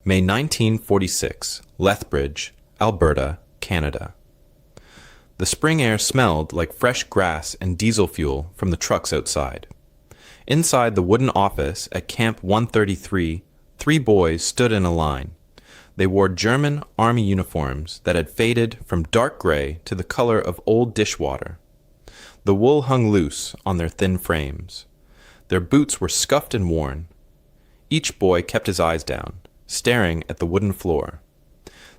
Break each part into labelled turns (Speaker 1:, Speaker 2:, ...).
Speaker 1: May 1946, Lethbridge, Alberta, Canada. The spring air smelled like fresh grass and diesel fuel from the trucks outside. Inside the wooden office at Camp 133, 3 boys stood in a line. They wore German army uniforms that had faded from dark gray to the color of old dishwater. The wool hung loose on their thin frames. Their boots were scuffed and worn. Each boy kept his eyes down, staring at the wooden floor.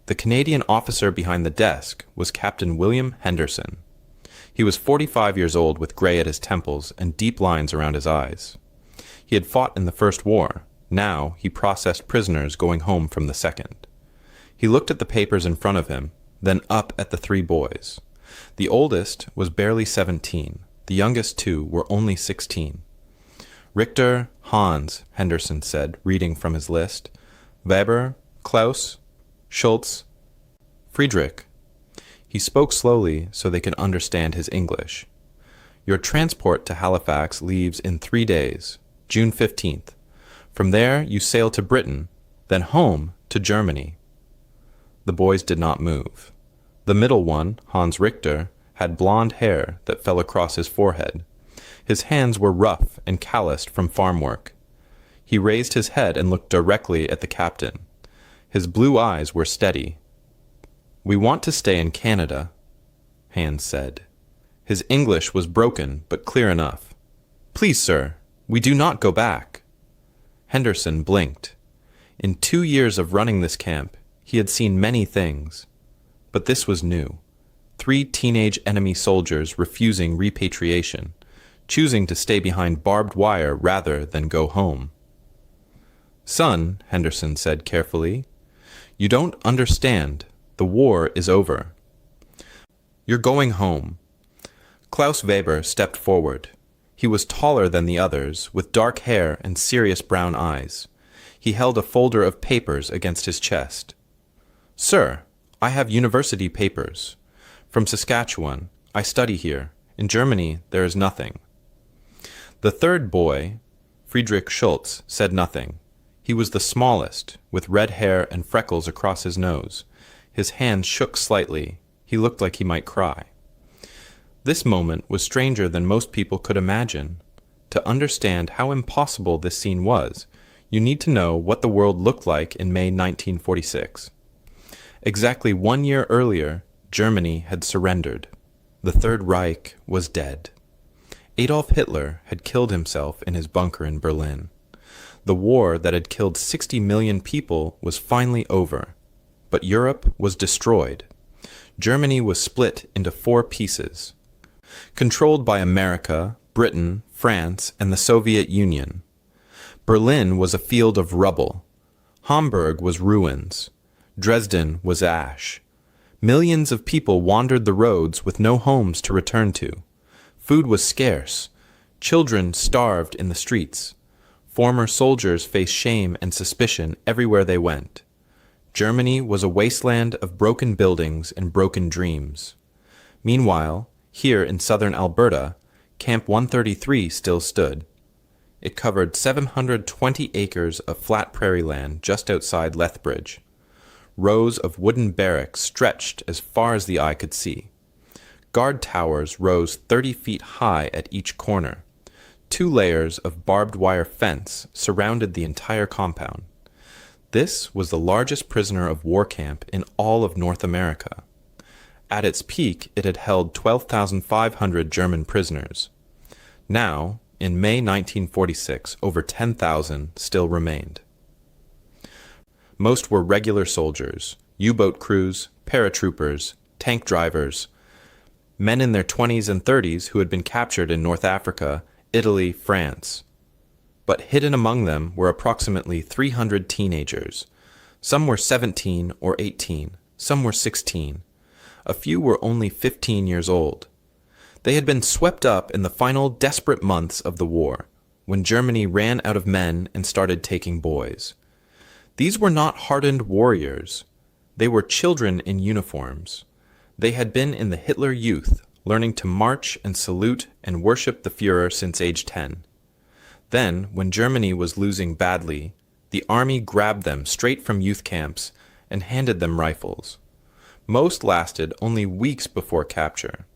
Speaker 1: The Canadian officer behind the desk was Captain William Henderson. He was 45 years old with gray at his temples and deep lines around his eyes. He had fought in the First War. Now he processed prisoners going home from the Second. He looked at the papers in front of him, then up at the 3 boys. The oldest was barely 17. The youngest 2 were only 16. Richter, Hans, Henderson said, reading from his list. Weber, Klaus, Schultz, Friedrich. He spoke slowly so they could understand his English. Your transport to Halifax leaves in 3 days, June 15th. From there you sail to Britain, then home to Germany. The boys did not move. The middle one, Hans Richter, had blonde hair that fell across his forehead. His hands were rough and calloused from farm work. He raised his head and looked directly at the captain. His blue eyes were steady. "We want to stay in Canada," Hans said. His English was broken but clear enough. "Please, sir, we do not go back." Henderson blinked. In 2 years of running this camp, he had seen many things. But this was new. 3 teenage enemy soldiers refusing repatriation, choosing to stay behind barbed wire rather than go home. "Son," Henderson said carefully, "you don't understand. The war is over. You're going home." Klaus Weber stepped forward. He was taller than the others, with dark hair and serious brown eyes. He held a folder of papers against his chest. "Sir, I have university papers. From Saskatchewan. I study here. In Germany, there is nothing." The 3rd boy, Friedrich Schultz, said nothing. He was the smallest, with red hair and freckles across his nose. His hands shook slightly. He looked like he might cry. This moment was stranger than most people could imagine. To understand how impossible this scene was, you need to know what the world looked like in May 1946. Exactly 1 year earlier, Germany had surrendered. The Third Reich was dead. Adolf Hitler had killed himself in his bunker in Berlin. The war that had killed 60 million people was finally over, but Europe was destroyed. Germany was split into 4 pieces, controlled by America, Britain, France, and the Soviet Union. Berlin was a field of rubble. Hamburg was ruins. Dresden was ash. Millions of people wandered the roads with no homes to return to. Food was scarce. Children starved in the streets. Former soldiers faced shame and suspicion everywhere they went. Germany was a wasteland of broken buildings and broken dreams. Meanwhile, here in southern Alberta, Camp 133 still stood. It covered 720 acres of flat prairie land just outside Lethbridge. Rows of wooden barracks stretched as far as the eye could see. Guard towers rose 30 feet high at each corner. 2 layers of barbed wire fence surrounded the entire compound. This was the largest prisoner of war camp in all of North America. At its peak, it had held 12,500 German prisoners. Now, in May 1946, over 10,000 still remained. Most were regular soldiers, U-boat crews, paratroopers, tank drivers, men in their 20s and 30s who had been captured in North Africa, Italy, France. But hidden among them were approximately 300 teenagers. Some were 17 or 18, some were 16. A few were only 15 years old. They had been swept up in the final desperate months of the war, when Germany ran out of men and started taking boys. These were not hardened warriors. They were children in uniforms. They had been in the Hitler Youth, learning to march and salute and worship the Führer since age 10. Then, when Germany was losing badly, the army grabbed them straight from youth camps and handed them rifles. Most lasted only weeks before capture.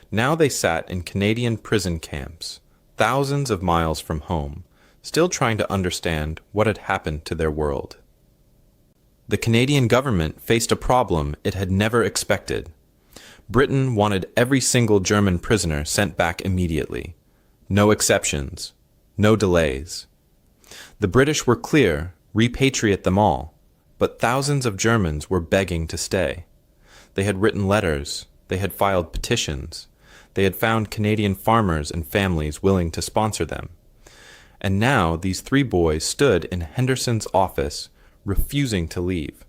Speaker 1: Now they sat in Canadian prison camps, thousands of miles from home, still trying to understand what had happened to their world. The Canadian government faced a problem it had never expected. Britain wanted every single German prisoner sent back immediately. No exceptions. No delays. The British were clear, repatriate them all, but thousands of Germans were begging to stay. They had written letters, they had filed petitions, they had found Canadian farmers and families willing to sponsor them. And now these three boys stood in Henderson's office, refusing to leave.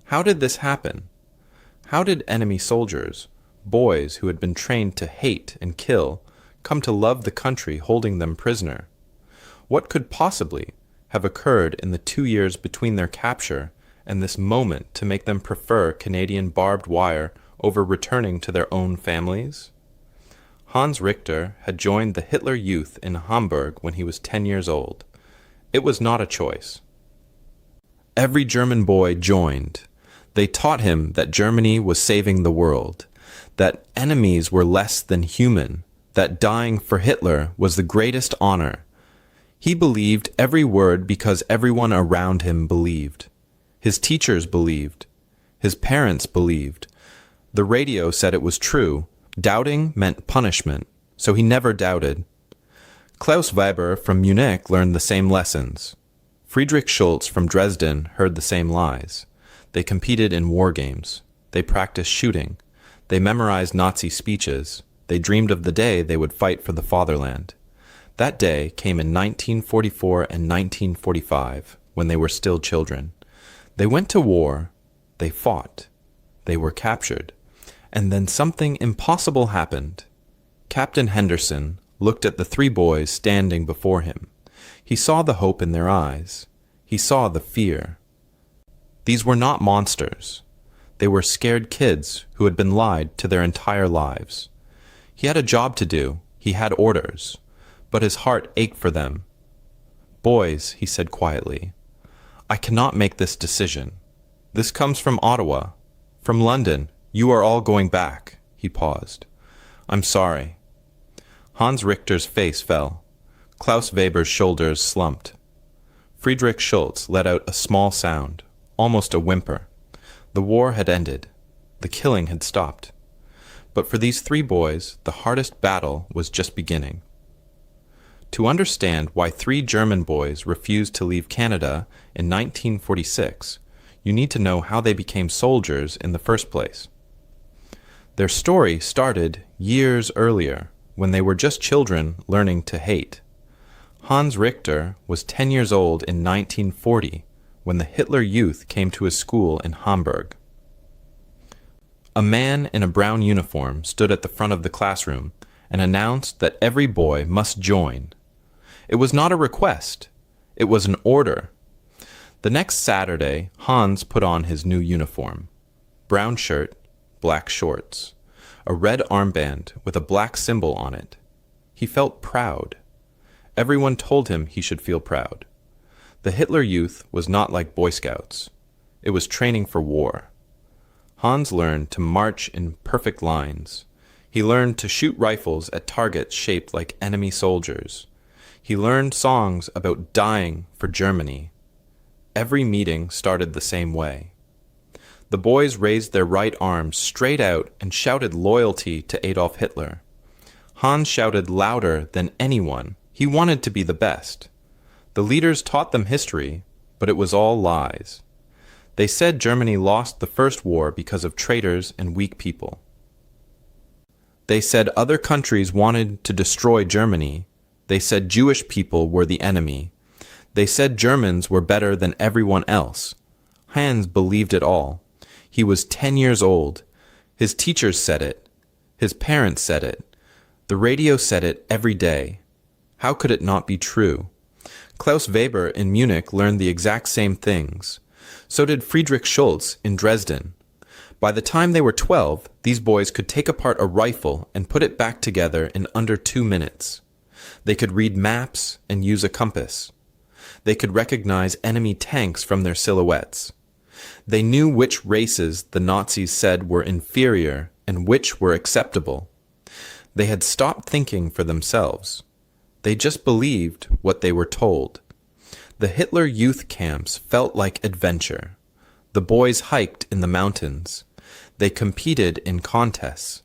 Speaker 1: How did this happen? How did enemy soldiers, boys who had been trained to hate and kill, come to love the country holding them prisoner? What could possibly have occurred in the 2 years between their capture and this moment to make them prefer Canadian barbed wire over returning to their own families? Hans Richter had joined the Hitler Youth in Hamburg when he was 10 years old. It was not a choice. Every German boy joined. They taught him that Germany was saving the world, that enemies were less than human, that dying for Hitler was the greatest honor. He believed every word because everyone around him believed. His teachers believed. His parents believed. The radio said it was true. Doubting meant punishment, so he never doubted. Klaus Weber from Munich learned the same lessons. Friedrich Schultz from Dresden heard the same lies. They competed in war games. They practiced shooting. They memorized Nazi speeches. They dreamed of the day they would fight for the fatherland. That day came in 1944 and 1945, when they were still children. They went to war. They fought. They were captured. And then something impossible happened. Captain Henderson looked at the three boys standing before him. He saw the hope in their eyes. He saw the fear. These were not monsters. They were scared kids who had been lied to their entire lives. He had a job to do. He had orders. But his heart ached for them. "Boys," he said quietly, "I cannot make this decision. This comes from Ottawa. From London. You are all going back." He paused. "I'm sorry." Hans Richter's face fell. Klaus Weber's shoulders slumped. Friedrich Schultz let out a small sound, almost a whimper. The war had ended. The killing had stopped. But for these three boys, the hardest battle was just beginning. To understand why three German boys refused to leave Canada in 1946, you need to know how they became soldiers in the first place. Their story started years earlier, when they were just children learning to hate. Hans Richter was 10 years old in 1940 when the Hitler Youth came to his school in Hamburg. A man in a brown uniform stood at the front of the classroom and announced that every boy must join. It was not a request. It was an order. The next Saturday, Hans put on his new uniform. Brown shirt, black shorts, a red armband with a black symbol on it. He felt proud. Everyone told him he should feel proud. The Hitler Youth was not like Boy Scouts. It was training for war. Hans learned to march in perfect lines. He learned to shoot rifles at targets shaped like enemy soldiers. He learned songs about dying for Germany. Every meeting started the same way. The boys raised their right arms straight out and shouted loyalty to Adolf Hitler. Hans shouted louder than anyone. He wanted to be the best. The leaders taught them history, but it was all lies. They said Germany lost the first war because of traitors and weak people. They said other countries wanted to destroy Germany. They said Jewish people were the enemy. They said Germans were better than everyone else. Hans believed it all. He was 10 years old. His teachers said it. His parents said it. The radio said it every day. How could it not be true? Klaus Weber in Munich learned the exact same things. So did Friedrich Schultz in Dresden. By the time they were 12, these boys could take apart a rifle and put it back together in under 2 minutes. They could read maps and use a compass. They could recognize enemy tanks from their silhouettes. They knew which races the Nazis said were inferior and which were acceptable. They had stopped thinking for themselves. They just believed what they were told. The Hitler youth camps felt like adventure. The boys hiked in the mountains. They competed in contests.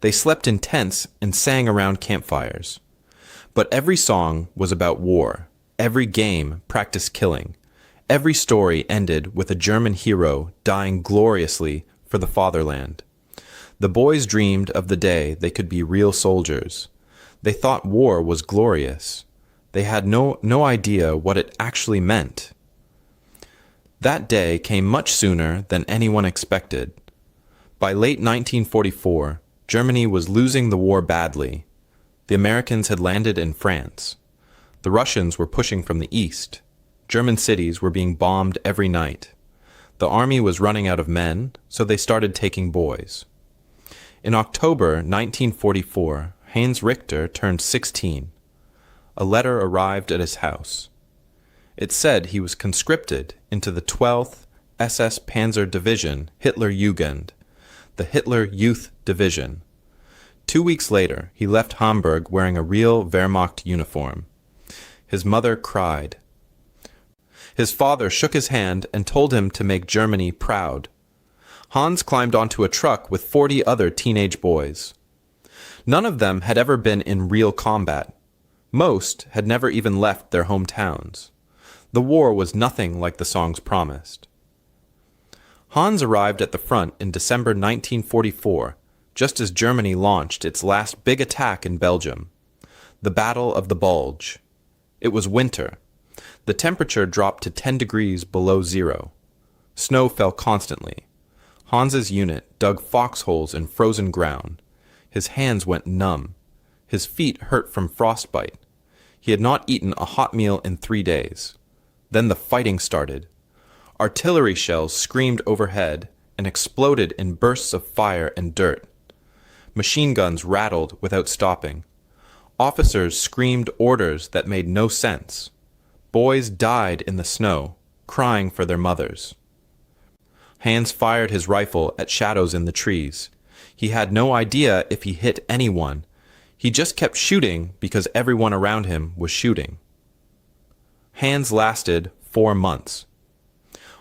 Speaker 1: They slept in tents and sang around campfires. But every song was about war. Every game practiced killing. Every story ended with a German hero dying gloriously for the fatherland. The boys dreamed of the day they could be real soldiers. They thought war was glorious. They had no idea what it actually meant. That day came much sooner than anyone expected. By late 1944, Germany was losing the war badly. The Americans had landed in France. The Russians were pushing from the east. German cities were being bombed every night. The army was running out of men, so they started taking boys. In October 1944, Heinz Richter turned 16. A letter arrived at his house. It said he was conscripted into the 12th SS Panzer Division Hitler Jugend, the Hitler Youth Division. 2 weeks later, he left Hamburg wearing a real Wehrmacht uniform. His mother cried. His father shook his hand and told him to make Germany proud. Hans climbed onto a truck with 40 other teenage boys. None of them had ever been in real combat. Most had never even left their hometowns. The war was nothing like the songs promised. Hans arrived at the front in December 1944, just as Germany launched its last big attack in Belgium, the Battle of the Bulge. It was winter. The temperature dropped to 10 degrees below zero. Snow fell constantly. Hans's unit dug foxholes in frozen ground. His hands went numb. His feet hurt from frostbite. He had not eaten a hot meal in 3 days. Then the fighting started. Artillery shells screamed overhead and exploded in bursts of fire and dirt. Machine guns rattled without stopping. Officers screamed orders that made no sense. Boys died in the snow, crying for their mothers. Hans fired his rifle at shadows in the trees. He had no idea if he hit anyone. He just kept shooting because everyone around him was shooting. Hans lasted 4 months.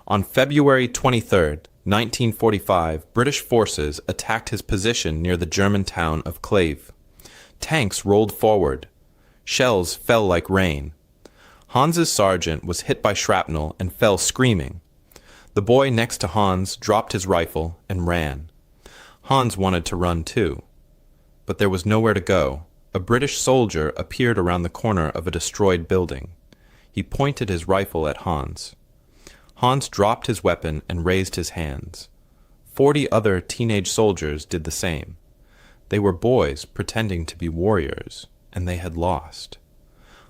Speaker 1: On February 23, 1945, British forces attacked his position near the German town of Kleve. Tanks rolled forward. Shells fell like rain. Hans's sergeant was hit by shrapnel and fell screaming. The boy next to Hans dropped his rifle and ran. Hans wanted to run too. But there was nowhere to go. A British soldier appeared around the corner of a destroyed building. He pointed his rifle at Hans. Hans dropped his weapon and raised his hands. 40 other teenage soldiers did the same. They were boys pretending to be warriors, and they had lost.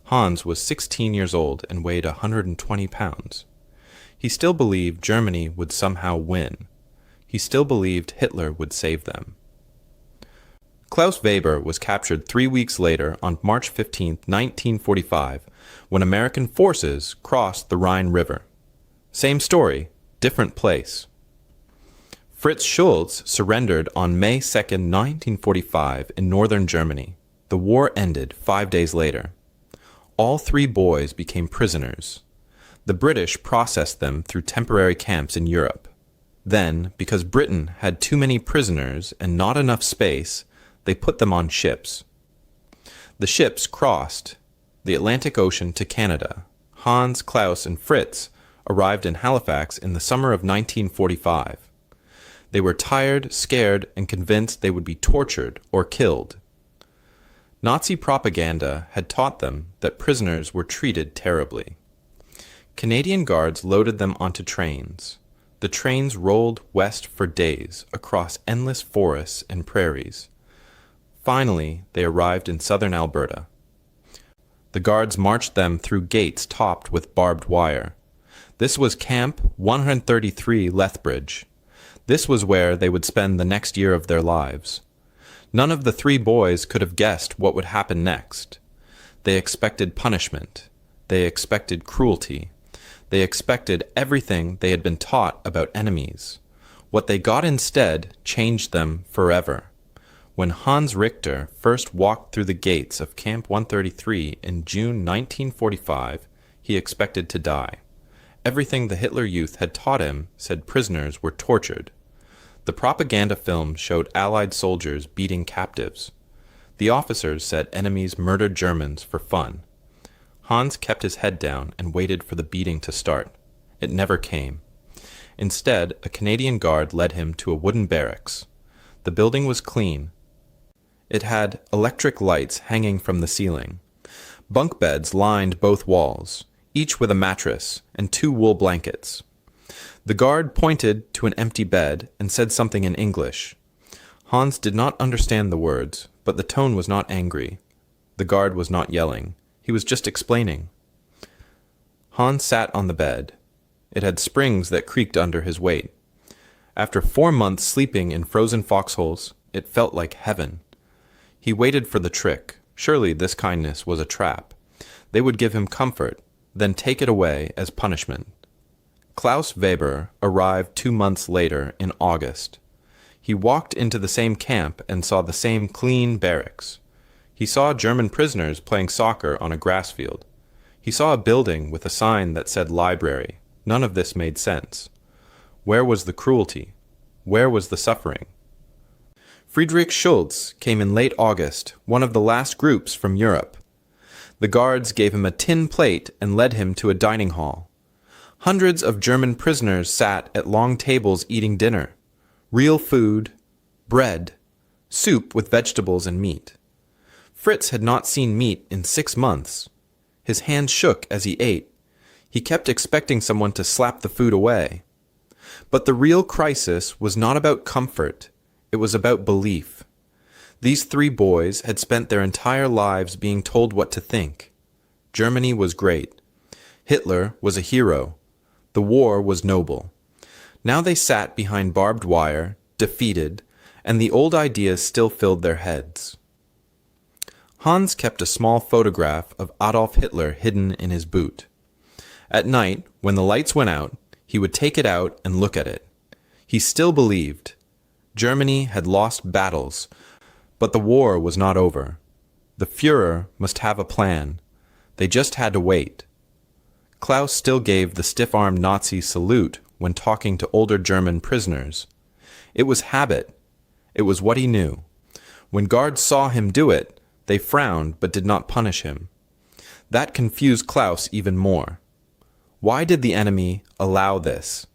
Speaker 1: Hans was 16 years old and weighed 120 pounds. He still believed Germany would somehow win. He still believed Hitler would save them. Klaus Weber was captured 3 weeks later on March 15, 1945, when American forces crossed the Rhine River. Same story, different place. Fritz Schulz surrendered on May 2, 1945, in northern Germany. The war ended 5 days later. All 3 boys became prisoners. The British processed them through temporary camps in Europe. Then, because Britain had too many prisoners and not enough space, they put them on ships. The ships crossed the Atlantic Ocean to Canada. Hans, Klaus, and Fritz arrived in Halifax in the summer of 1945. They were tired, scared, and convinced they would be tortured or killed. Nazi propaganda had taught them that prisoners were treated terribly. Canadian guards loaded them onto trains. The trains rolled west for days across endless forests and prairies. Finally, they arrived in southern Alberta. The guards marched them through gates topped with barbed wire. This was Camp 133 Lethbridge. This was where they would spend the next year of their lives. None of the 3 boys could have guessed what would happen next. They expected punishment. They expected cruelty. They expected everything they had been taught about enemies. What they got instead changed them forever. When Hans Richter first walked through the gates of Camp 133 in June 1945, he expected to die. Everything the Hitler Youth had taught him said prisoners were tortured. The propaganda film showed Allied soldiers beating captives. The officers said enemies murdered Germans for fun. Hans kept his head down and waited for the beating to start. It never came. Instead, a Canadian guard led him to a wooden barracks. The building was clean. It had electric lights hanging from the ceiling. Bunk beds lined both walls, each with a mattress and 2 wool blankets. The guard pointed to an empty bed and said something in English. Hans did not understand the words, but the tone was not angry. The guard was not yelling. He was just explaining. Hans sat on the bed. It had springs that creaked under his weight. After 4 months sleeping in frozen foxholes, it felt like heaven. He waited for the trick. Surely this kindness was a trap. They would give him comfort, then take it away as punishment. Klaus Weber arrived 2 months later in August. He walked into the same camp and saw the same clean barracks. He saw German prisoners playing soccer on a grass field. He saw a building with a sign that said library. None of this made sense. Where was the cruelty? Where was the suffering? Friedrich Schultz came in late August, one of the last groups from Europe. The guards gave him a tin plate and led him to a dining hall. Hundreds of German prisoners sat at long tables eating dinner. Real food, bread, soup with vegetables and meat. Fritz had not seen meat in 6 months. His hands shook as he ate. He kept expecting someone to slap the food away. But the real crisis was not about comfort. It was about belief. These 3 boys had spent their entire lives being told what to think. Germany was great. Hitler was a hero. The war was noble. Now they sat behind barbed wire, defeated, and the old ideas still filled their heads. Hans kept a small photograph of Adolf Hitler hidden in his boot. At night, when the lights went out, he would take it out and look at it. He still believed. Germany had lost battles, but the war was not over. The Führer must have a plan. They just had to wait. Klaus still gave the stiff-armed Nazi salute when talking to older German prisoners. It was habit. It was what he knew. When guards saw him do it, they frowned but did not punish him. That confused Klaus even more. Why did the enemy allow this?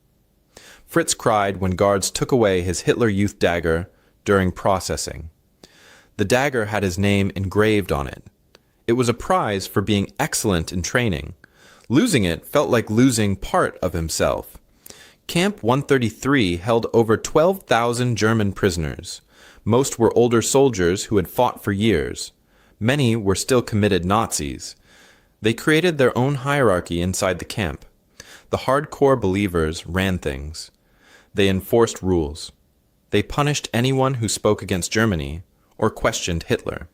Speaker 1: Fritz cried when guards took away his Hitler Youth dagger during processing. The dagger had his name engraved on it. It was a prize for being excellent in training. Losing it felt like losing part of himself. Camp 133 held over 12,000 German prisoners. Most were older soldiers who had fought for years. Many were still committed Nazis. They created their own hierarchy inside the camp. The hardcore believers ran things. They enforced rules. They punished anyone who spoke against Germany or questioned Hitler.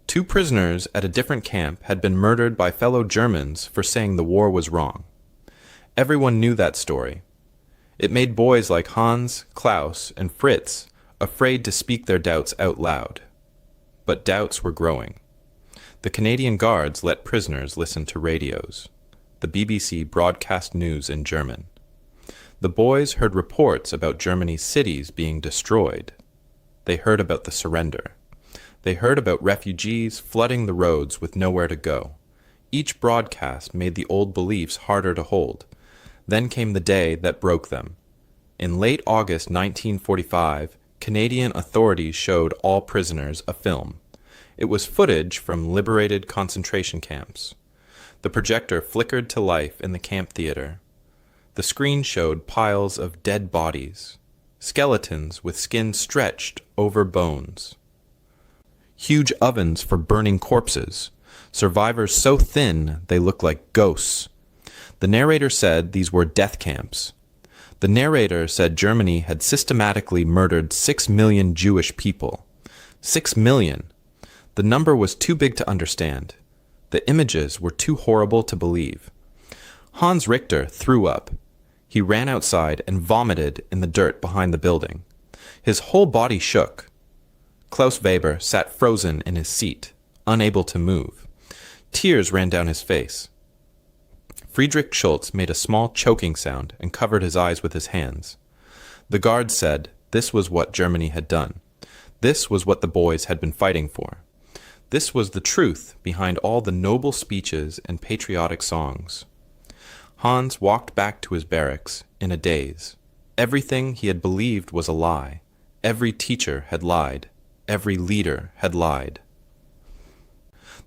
Speaker 1: 2 prisoners at a different camp had been murdered by fellow Germans for saying the war was wrong. Everyone knew that story. It made boys like Hans, Klaus, and Fritz afraid to speak their doubts out loud. But doubts were growing. The Canadian Guards let prisoners listen to radios. The BBC broadcast news in German. The boys heard reports about Germany's cities being destroyed. They heard about the surrender. They heard about refugees flooding the roads with nowhere to go. Each broadcast made the old beliefs harder to hold. Then came the day that broke them. In late August 1945, Canadian authorities showed all prisoners a film. It was footage from liberated concentration camps. The projector flickered to life in the camp theater. The screen showed piles of dead bodies, skeletons with skin stretched over bones. Huge ovens for burning corpses, survivors so thin they looked like ghosts. The narrator said these were death camps. The narrator said Germany had systematically murdered 6 million Jewish people. 6 million. The number was too big to understand. The images were too horrible to believe. Hans Richter threw up. He ran outside and vomited in the dirt behind the building. His whole body shook. Klaus Weber sat frozen in his seat, unable to move. Tears ran down his face. Friedrich Schultz made a small choking sound and covered his eyes with his hands. The guards said this was what Germany had done. This was what the boys had been fighting for. This was the truth behind all the noble speeches and patriotic songs. Hans walked back to his barracks in a daze. Everything he had believed was a lie. Every teacher had lied. Every leader had lied.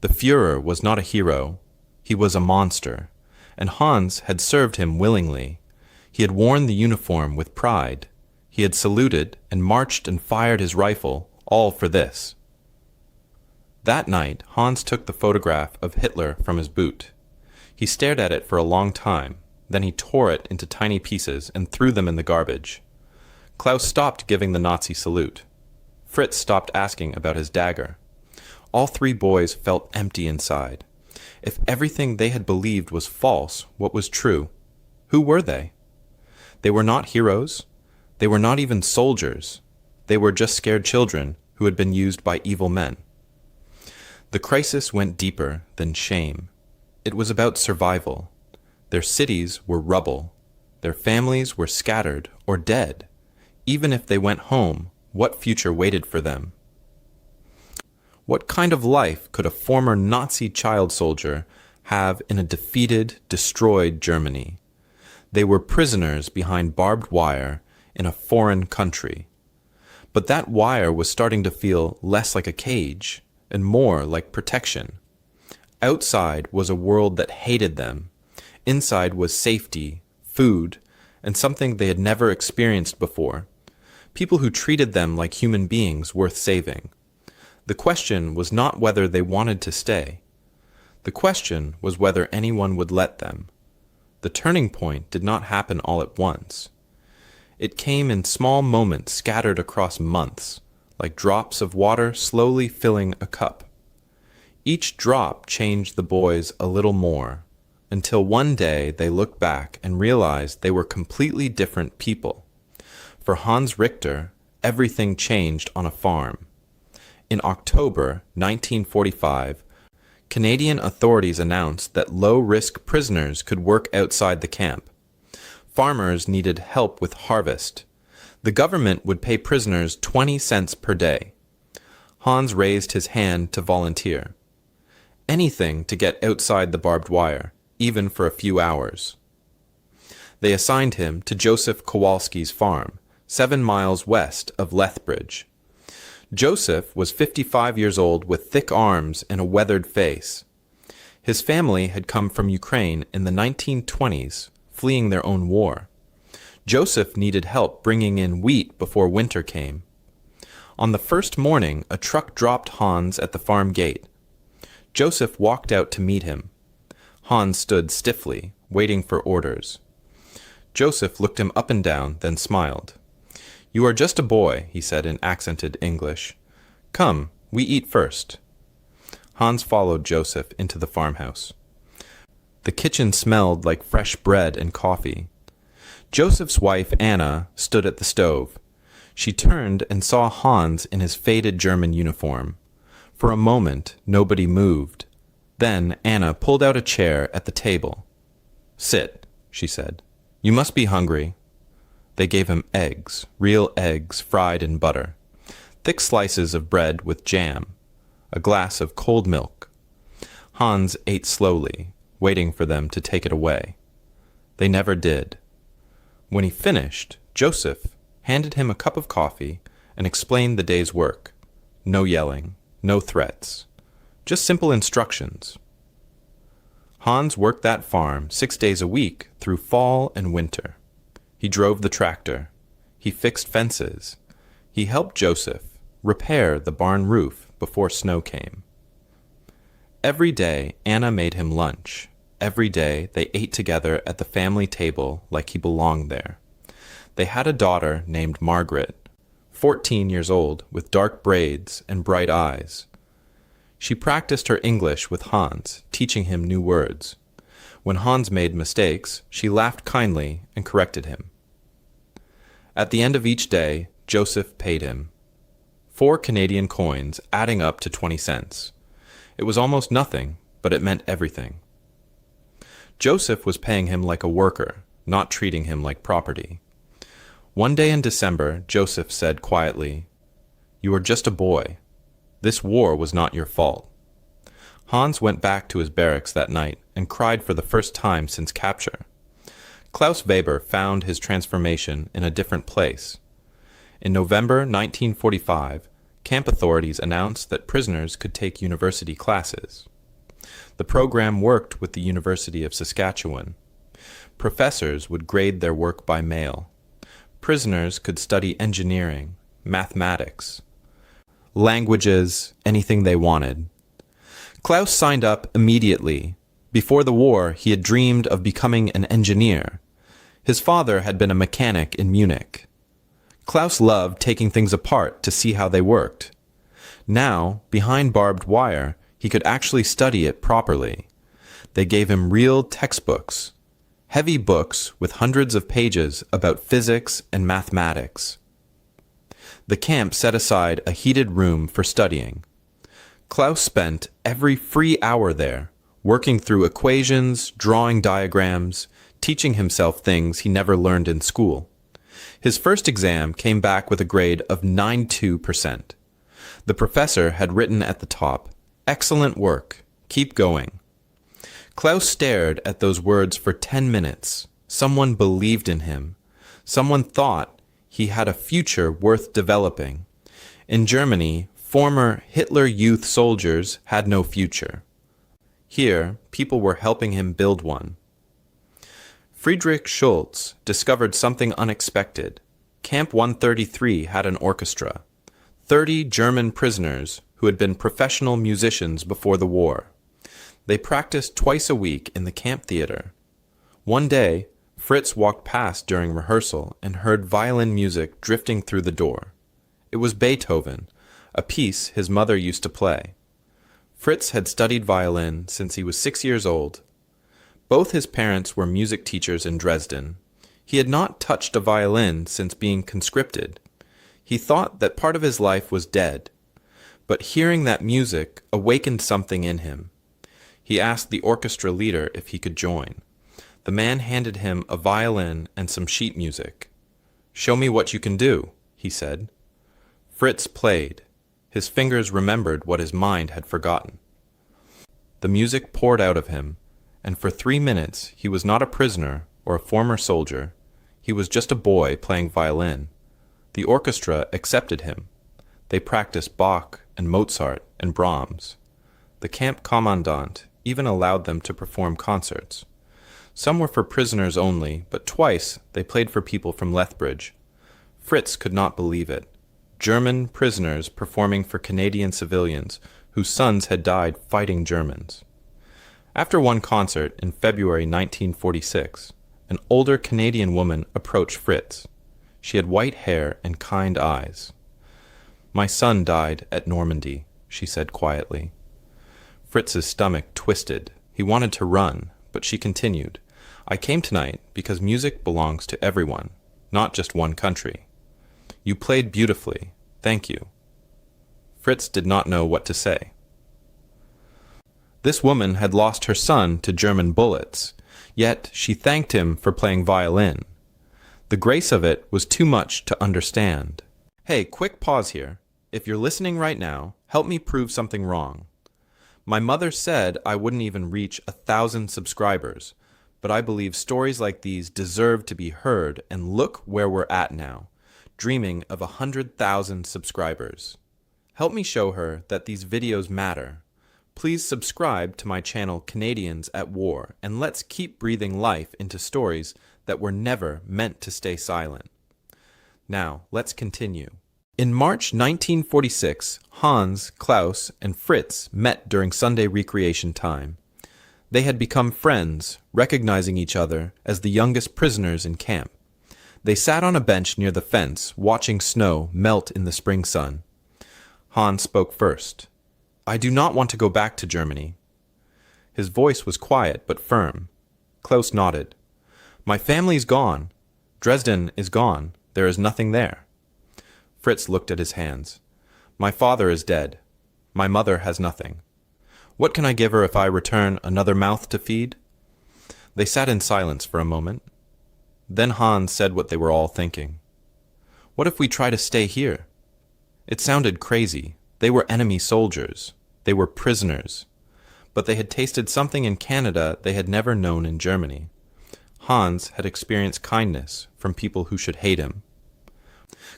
Speaker 1: The Führer was not a hero. He was a monster, and Hans had served him willingly. He had worn the uniform with pride. He had saluted and marched and fired his rifle, all for this. That night, Hans took the photograph of Hitler from his boot. He stared at it for a long time. Then he tore it into tiny pieces and threw them in the garbage. Klaus stopped giving the Nazi salute. Fritz stopped asking about his dagger. All three boys felt empty inside. If everything they had believed was false, what was true? Who were they? They were not heroes. They were not even soldiers. They were just scared children who had been used by evil men. The crisis went deeper than shame. It was about survival. Their cities were rubble. Their families were scattered or dead. Even if they went home, what future waited for them? What kind of life could a former Nazi child soldier have in a defeated, destroyed Germany? They were prisoners behind barbed wire in a foreign country. But that wire was starting to feel less like a cage and more like protection. Outside was a world that hated them. Inside was safety, food, and something they had never experienced before. People who treated them like human beings worth saving. The question was not whether they wanted to stay. The question was whether anyone would let them. The turning point did not happen all at once. It came in small moments scattered across months, like drops of water slowly filling a cup. Each drop changed the boys a little more, until one day they looked back and realized they were completely different people. For Hans Richter, everything changed on a farm. In October 1945, Canadian authorities announced that low-risk prisoners could work outside the camp. Farmers needed help with harvest. The government would pay prisoners 20 cents per day. Hans raised his hand to volunteer. Anything to get outside the barbed wire, even for a few hours. They assigned him to Joseph Kowalski's farm, 7 miles west of Lethbridge. Joseph was 55 years old with thick arms and a weathered face. His family had come from Ukraine in the 1920s, fleeing their own war. Joseph needed help bringing in wheat before winter came. On the first morning, a truck dropped Hans at the farm gate. Joseph walked out to meet him. Hans stood stiffly, waiting for orders. Joseph looked him up and down, then smiled. "You are just a boy," he said in accented English. "Come, we eat first." Hans followed Joseph into the farmhouse. The kitchen smelled like fresh bread and coffee. Joseph's wife, Anna, stood at the stove. She turned and saw Hans in his faded German uniform. For a moment, nobody moved. Then Anna pulled out a chair at the table. "Sit," she said. "You must be hungry." They gave him eggs, real eggs fried in butter, thick slices of bread with jam, a glass of cold milk. Hans ate slowly, waiting for them to take it away. They never did. When he finished, Joseph handed him a cup of coffee and explained the day's work. No yelling, no threats, just simple instructions. Hans worked that farm 6 days a week through fall and winter. He drove the tractor. He fixed fences. He helped Joseph repair the barn roof before snow came. Every day, Anna made him lunch. Every day, they ate together at the family table like he belonged there. They had a daughter named Margaret, 14 years old, with dark braids and bright eyes. She practiced her English with Hans, teaching him new words. When Hans made mistakes, she laughed kindly and corrected him. At the end of each day, Joseph paid him 4 Canadian coins, adding up to 20 cents. It was almost nothing, but it meant everything. Joseph was paying him like a worker, not treating him like property. One day in December, Joseph said quietly, "You are just a boy. This war was not your fault." Hans went back to his barracks that night and cried for the first time since capture. Klaus Weber found his transformation in a different place. In November 1945, camp authorities announced that prisoners could take university classes. The program worked with the University of Saskatchewan. Professors would grade their work by mail. Prisoners could study engineering, mathematics, languages, anything they wanted. Klaus signed up immediately. Before the war, he had dreamed of becoming an engineer. His father had been a mechanic in Munich. Klaus loved taking things apart to see how they worked. Now, behind barbed wire, he could actually study it properly. They gave him real textbooks, heavy books with hundreds of pages about physics and mathematics. The camp set aside a heated room for studying. Klaus spent every free hour there, working through equations, drawing diagrams, teaching himself things he never learned in school. His first exam came back with a grade of 92%. The professor had written at the top, "Excellent work. Keep going." Klaus stared at those words for 10 minutes. Someone believed in him. Someone thought he had a future worth developing. In Germany, former Hitler Youth soldiers had no future. Here, people were helping him build one. Friedrich Schultz discovered something unexpected. Camp 133 had an orchestra. 30 German prisoners who had been professional musicians before the war. They practiced twice a week in the camp theater. One day, Fritz walked past during rehearsal and heard violin music drifting through the door. It was Beethoven, a piece his mother used to play. Fritz had studied violin since he was 6 years old. Both his parents were music teachers in Dresden. He had not touched a violin since being conscripted. He thought that part of his life was dead. But hearing that music awakened something in him. He asked the orchestra leader if he could join. The man handed him a violin and some sheet music. "Show me what you can do," he said. Fritz played. His fingers remembered what his mind had forgotten. The music poured out of him, and for 3 minutes he was not a prisoner or a former soldier. He was just a boy playing violin. The orchestra accepted him. They practiced Bach and Mozart and Brahms. The camp commandant even allowed them to perform concerts. Some were for prisoners only, but twice they played for people from Lethbridge. Fritz could not believe it. German prisoners performing for Canadian civilians whose sons had died fighting Germans. After one concert in February 1946, an older Canadian woman approached Fritz. She had white hair and kind eyes. "My son died at Normandy," she said quietly. Fritz's stomach twisted. He wanted to run, but she continued, "I came tonight because music belongs to everyone, not just one country. You played beautifully. Thank you." Fritz did not know what to say. This woman had lost her son to German bullets, yet she thanked him for playing violin. The grace of it was too much to understand. Hey, quick pause here. If you're listening right now, help me prove something wrong. My mother said I wouldn't even reach 1,000 subscribers, but I believe stories like these deserve to be heard, and look where we're at now, dreaming of 100,000 subscribers. Help me show her that these videos matter. Please subscribe to my channel Canadians at War, and let's keep breathing life into stories that were never meant to stay silent. Now, let's continue. In March 1946, Hans, Klaus, and Fritz met during Sunday recreation time. They had become friends, recognizing each other as the youngest prisoners in camp. They sat on a bench near the fence, watching snow melt in the spring sun. Hans spoke first. I do not want to go back to Germany. His voice was quiet but firm. Klaus nodded. My family's gone. Dresden is gone. There is nothing there. Fritz looked at his hands. My father is dead. My mother has nothing. What can I give her if I return another mouth to feed? They sat in silence for a moment. Then Hans said what they were all thinking. What if we try to stay here? It sounded crazy. They were enemy soldiers. They were prisoners. But they had tasted something in Canada they had never known in Germany. Hans had experienced kindness from people who should hate him.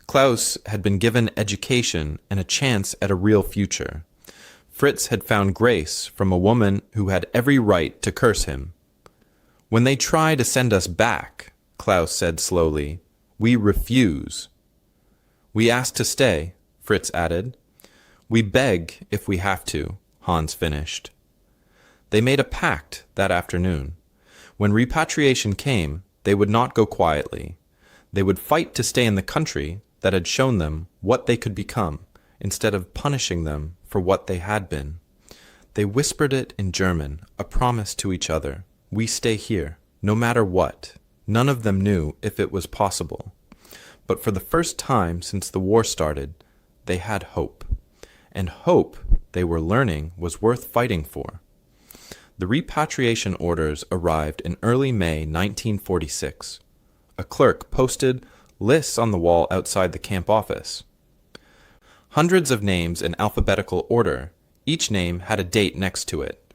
Speaker 1: Klaus had been given education and a chance at a real future. Fritz had found grace from a woman who had every right to curse him. When they try to send us back, Klaus said slowly, we refuse. We ask to stay, Fritz added. We beg if we have to, Hans finished. They made a pact that afternoon. When repatriation came, they would not go quietly. They would fight to stay in the country that had shown them what they could become, instead of punishing them for what they had been. They whispered it in German, a promise to each other. We stay here, no matter what. None of them knew if it was possible. But for the first time since the war started, they had hope. And hope, they were learning, was worth fighting for. The repatriation orders arrived in early May 1946. A clerk posted lists on the wall outside the camp office. Hundreds of names in alphabetical order. Each name had a date next to it.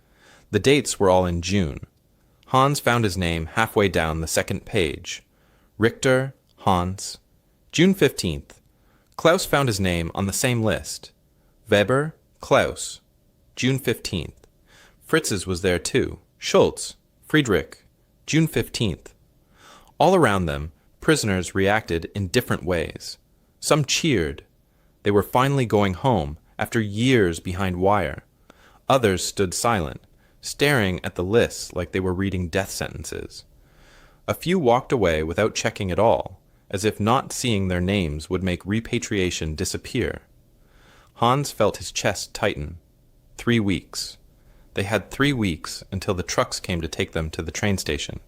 Speaker 1: The dates were all in June. Hans found his name halfway down the second page. Richter, Hans. June 15th. Klaus found his name on the same list. Weber, Klaus. June 15th. Fritz's was there too. Schultz, Friedrich. June 15th. All around them, prisoners reacted in different ways. Some cheered. They were finally going home after years behind wire. Others stood silent, staring at the lists like they were reading death sentences. A few walked away without checking at all, as if not seeing their names would make repatriation disappear. Hans felt his chest tighten. 3 weeks. They had 3 weeks until the trucks came to take them to the train station.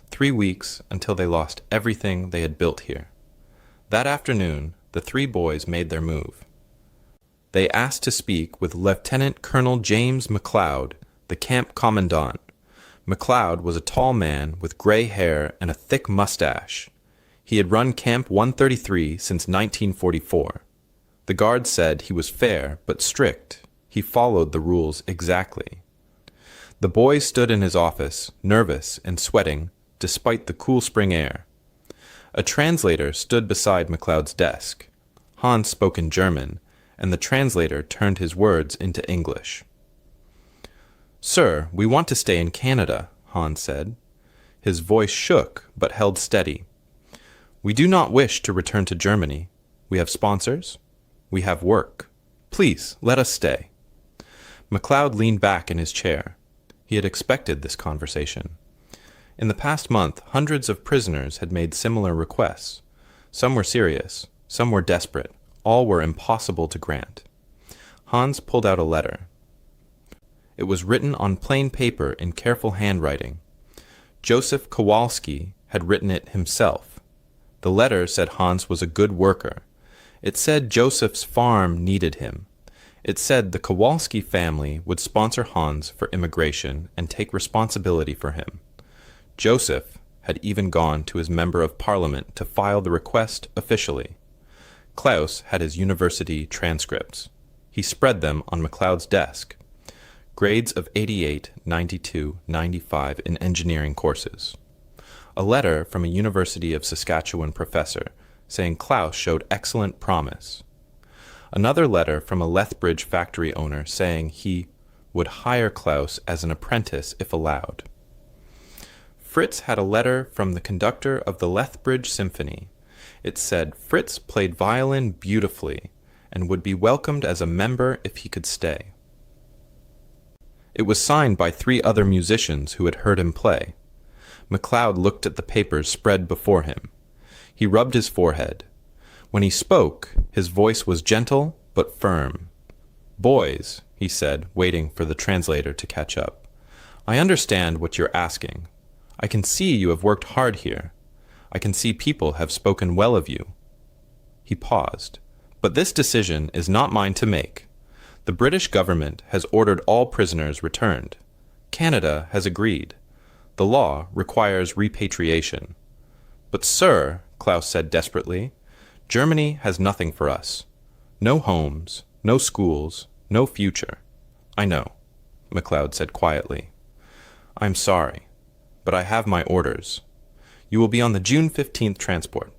Speaker 1: 3 weeks until they lost everything they had built here. That afternoon, the 3 boys made their move. They asked to speak with Lieutenant Colonel James McLeod, the camp commandant. McLeod was a tall man with gray hair and a thick mustache. He had run Camp 133 since 1944. The guards said he was fair but strict. He followed the rules exactly. The boys stood in his office, nervous and sweating, despite the cool spring air. A translator stood beside McLeod's desk. Hans spoke in German, and the translator turned his words into English. Sir, we want to stay in Canada, Hans said. His voice shook, but held steady. We do not wish to return to Germany. We have sponsors. We have work. Please, let us stay. McLeod leaned back in his chair. He had expected this conversation. In the past month, hundreds of prisoners had made similar requests. Some were serious, some were desperate, all were impossible to grant. Hans pulled out a letter. It was written on plain paper in careful handwriting. Joseph Kowalski had written it himself. The letter said Hans was a good worker. It said Joseph's farm needed him. It said the Kowalski family would sponsor Hans for immigration and take responsibility for him. Joseph had even gone to his member of parliament to file the request officially. Klaus had his university transcripts. He spread them on McLeod's desk. Grades of 88, 92, 95 in engineering courses. A letter from a University of Saskatchewan professor saying Klaus showed excellent promise. Another letter from a Lethbridge factory owner saying he would hire Klaus as an apprentice if allowed. Fritz had a letter from the conductor of the Lethbridge Symphony. It said Fritz played violin beautifully and would be welcomed as a member if he could stay. It was signed by 3 other musicians who had heard him play. McLeod looked at the papers spread before him. He rubbed his forehead. When he spoke, his voice was gentle but firm. Boys, he said, waiting for the translator to catch up. "I understand what you're asking. I can see you have worked hard here. I can see people have spoken well of you." He paused. "But this decision is not mine to make. The British government has ordered all prisoners returned. Canada has agreed. The law requires repatriation." "But, sir," Klaus said desperately, "Germany has nothing for us. No homes, no schools, no future." "I know," MacLeod said quietly. "I'm sorry, but I have my orders. You will be on the June 15th transport."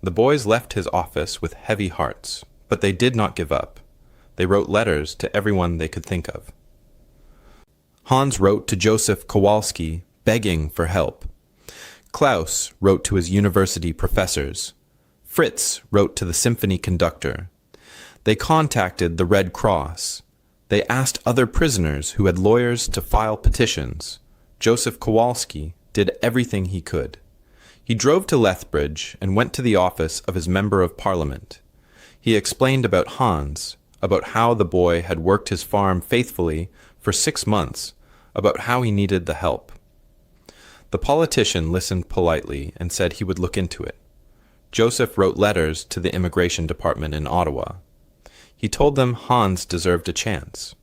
Speaker 1: The boys left his office with heavy hearts, but they did not give up. They wrote letters to everyone they could think of. Hans wrote to Joseph Kowalski, begging for help. Klaus wrote to his university professors. Fritz wrote to the symphony conductor. They contacted the Red Cross. They asked other prisoners who had lawyers to file petitions. Joseph Kowalski did everything he could. He drove to Lethbridge and went to the office of his member of parliament. He explained about Hans, about how the boy had worked his farm faithfully for 6 months, about how he needed the help. The politician listened politely and said he would look into it. Joseph wrote letters to the immigration department in Ottawa. He told them Hans deserved a chance.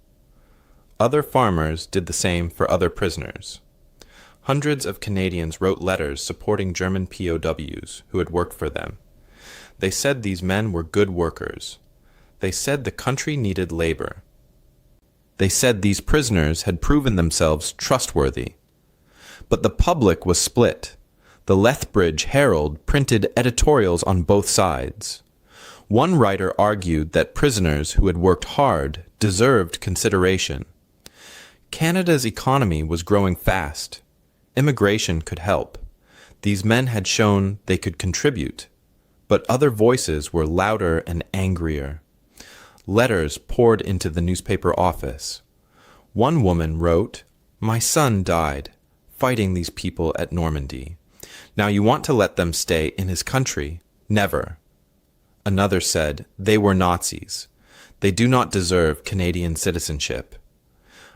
Speaker 1: Other farmers did the same for other prisoners. Hundreds of Canadians wrote letters supporting German POWs who had worked for them. They said these men were good workers. They said the country needed labor. They said these prisoners had proven themselves trustworthy. But the public was split. The Lethbridge Herald printed editorials on both sides. One writer argued that prisoners who had worked hard deserved consideration. Canada's economy was growing fast. Immigration could help. These men had shown they could contribute. But other voices were louder and angrier. Letters poured into the newspaper office. One woman wrote, "My son died, fighting these people at Normandy. Now you want to let them stay in his country? Never." Another said, "They were Nazis. They do not deserve Canadian citizenship."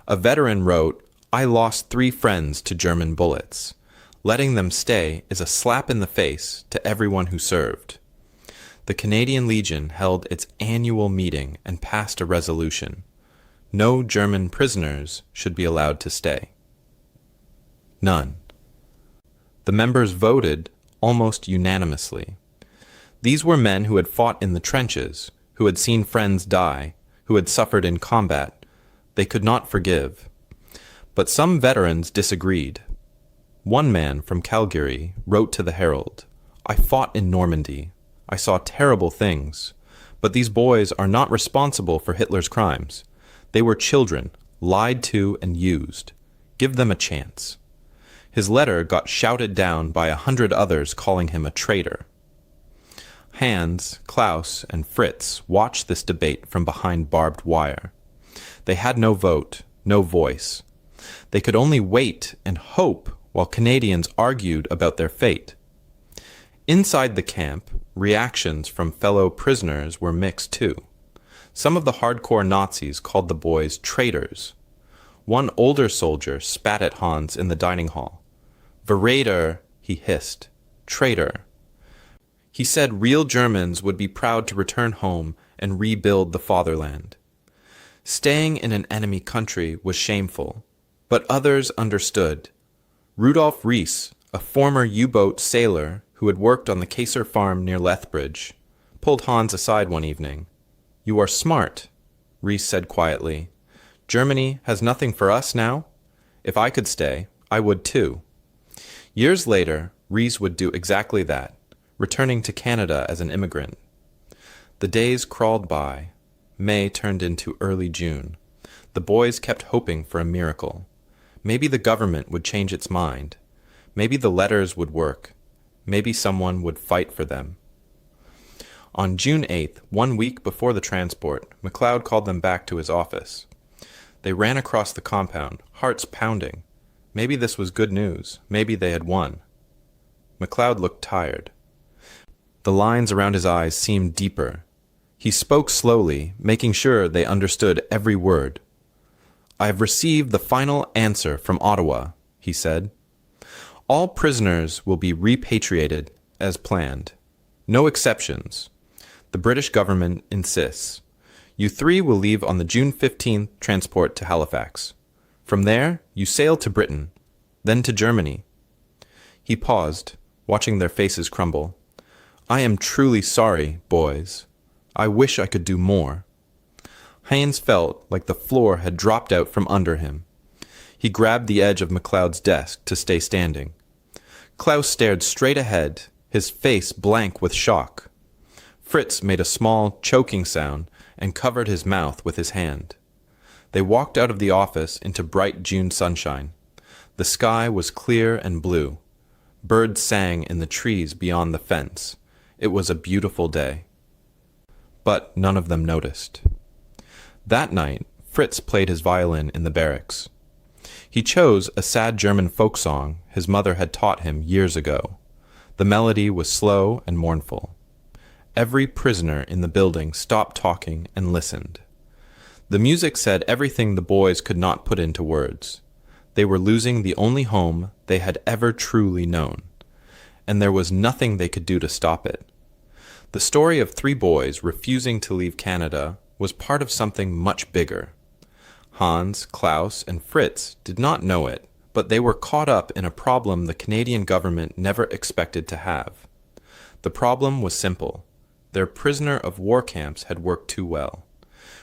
Speaker 1: A veteran wrote, "I lost 3 friends to German bullets. Letting them stay is a slap in the face to everyone who served." The Canadian Legion held its annual meeting and passed a resolution. No German prisoners should be allowed to stay. None. The members voted almost unanimously. These were men who had fought in the trenches, who had seen friends die, who had suffered in combat. They could not forgive. But some veterans disagreed. One man from Calgary wrote to the Herald, "I fought in Normandy. I saw terrible things. But these boys are not responsible for Hitler's crimes. They were children, lied to and used. Give them a chance." His letter got shouted down by 100 others calling him a traitor. Hans, Klaus, and Fritz watched this debate from behind barbed wire. They had no vote, no voice. They could only wait and hope while Canadians argued about their fate. Inside the camp, reactions from fellow prisoners were mixed too. Some of the hardcore Nazis called the boys traitors. One older soldier spat at Hans in the dining hall. "Verräter," he hissed. "Traitor." He said real Germans would be proud to return home and rebuild the fatherland. Staying in an enemy country was shameful, but others understood. Rudolf Rees, a former U-boat sailor who had worked on the Kaser farm near Lethbridge, pulled Hans aside one evening. "You are smart," Rees said quietly. "Germany has nothing for us now? If I could stay, I would too." Years later, Rees would do exactly that, returning to Canada as an immigrant. The days crawled by. May turned into early June. The boys kept hoping for a miracle. Maybe the government would change its mind. Maybe the letters would work. Maybe someone would fight for them. On June 8th, 1 week before the transport, MacLeod called them back to his office. They ran across the compound, hearts pounding. Maybe this was good news. Maybe they had won. MacLeod looked tired. The lines around his eyes seemed deeper. He spoke slowly, making sure they understood every word. "I have received the final answer from Ottawa," he said. "All prisoners will be repatriated as planned. No exceptions. The British government insists. You three will leave on the June 15th transport to Halifax. From there, you sail to Britain, then to Germany." He paused, watching their faces crumble. "I am truly sorry, boys. I wish I could do more." Haynes felt like the floor had dropped out from under him. He grabbed the edge of McLeod's desk to stay standing. Klaus stared straight ahead, his face blank with shock. Fritz made a small, choking sound and covered his mouth with his hand. They walked out of the office into bright June sunshine. The sky was clear and blue. Birds sang in the trees beyond the fence. It was a beautiful day. But none of them noticed. That night, Fritz played his violin in the barracks. He chose a sad German folk song his mother had taught him years ago. The melody was slow and mournful. Every prisoner in the building stopped talking and listened. The music said everything the boys could not put into words. They were losing the only home they had ever truly known, and there was nothing they could do to stop it. The story of three boys refusing to leave Canada was part of something much bigger. Hans, Klaus, and Fritz did not know it, but they were caught up in a problem the Canadian government never expected to have. The problem was simple. Their prisoner of war camps had worked too well.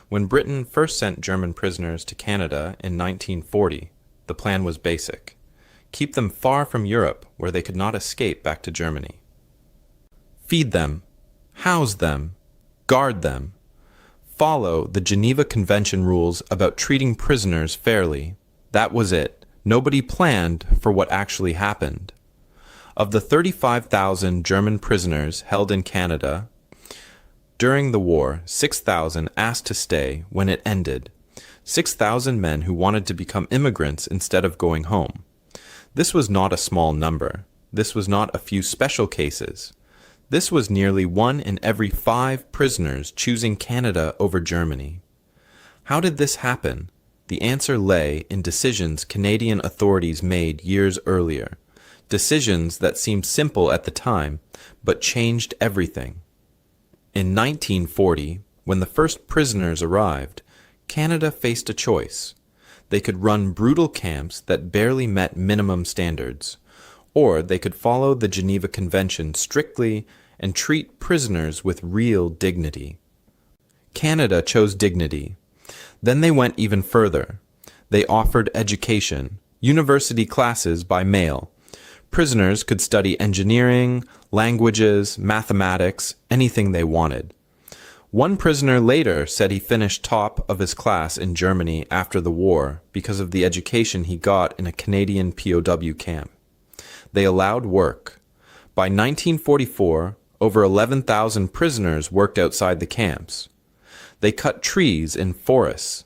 Speaker 1: When Britain first sent German prisoners to Canada in 1940, the plan was basic. Keep them far from Europe where they could not escape back to Germany. Feed them, house them, guard them. Follow the Geneva Convention rules about treating prisoners fairly. That was it. Nobody planned for what actually happened. Of the 35,000 German prisoners held in Canada during the war, 6,000 asked to stay when it ended. 6,000 men who wanted to become immigrants instead of going home. This was not a small number. This was not a few special cases. This was nearly 1 in every 5 prisoners choosing Canada over Germany. How did this happen? The answer lay in decisions Canadian authorities made years earlier. Decisions that seemed simple at the time, but changed everything. In 1940, when the first prisoners arrived, Canada faced a choice. They could run brutal camps that barely met minimum standards, or they could follow the Geneva Convention strictly and treat prisoners with real dignity. Canada chose dignity. Then they went even further. They offered education, university classes by mail. Prisoners could study engineering, languages, mathematics, anything they wanted. One prisoner later said he finished top of his class in Germany after the war because of the education he got in a Canadian POW camp. They allowed work. By 1944, over 11,000 prisoners worked outside the camps. They cut trees in forests.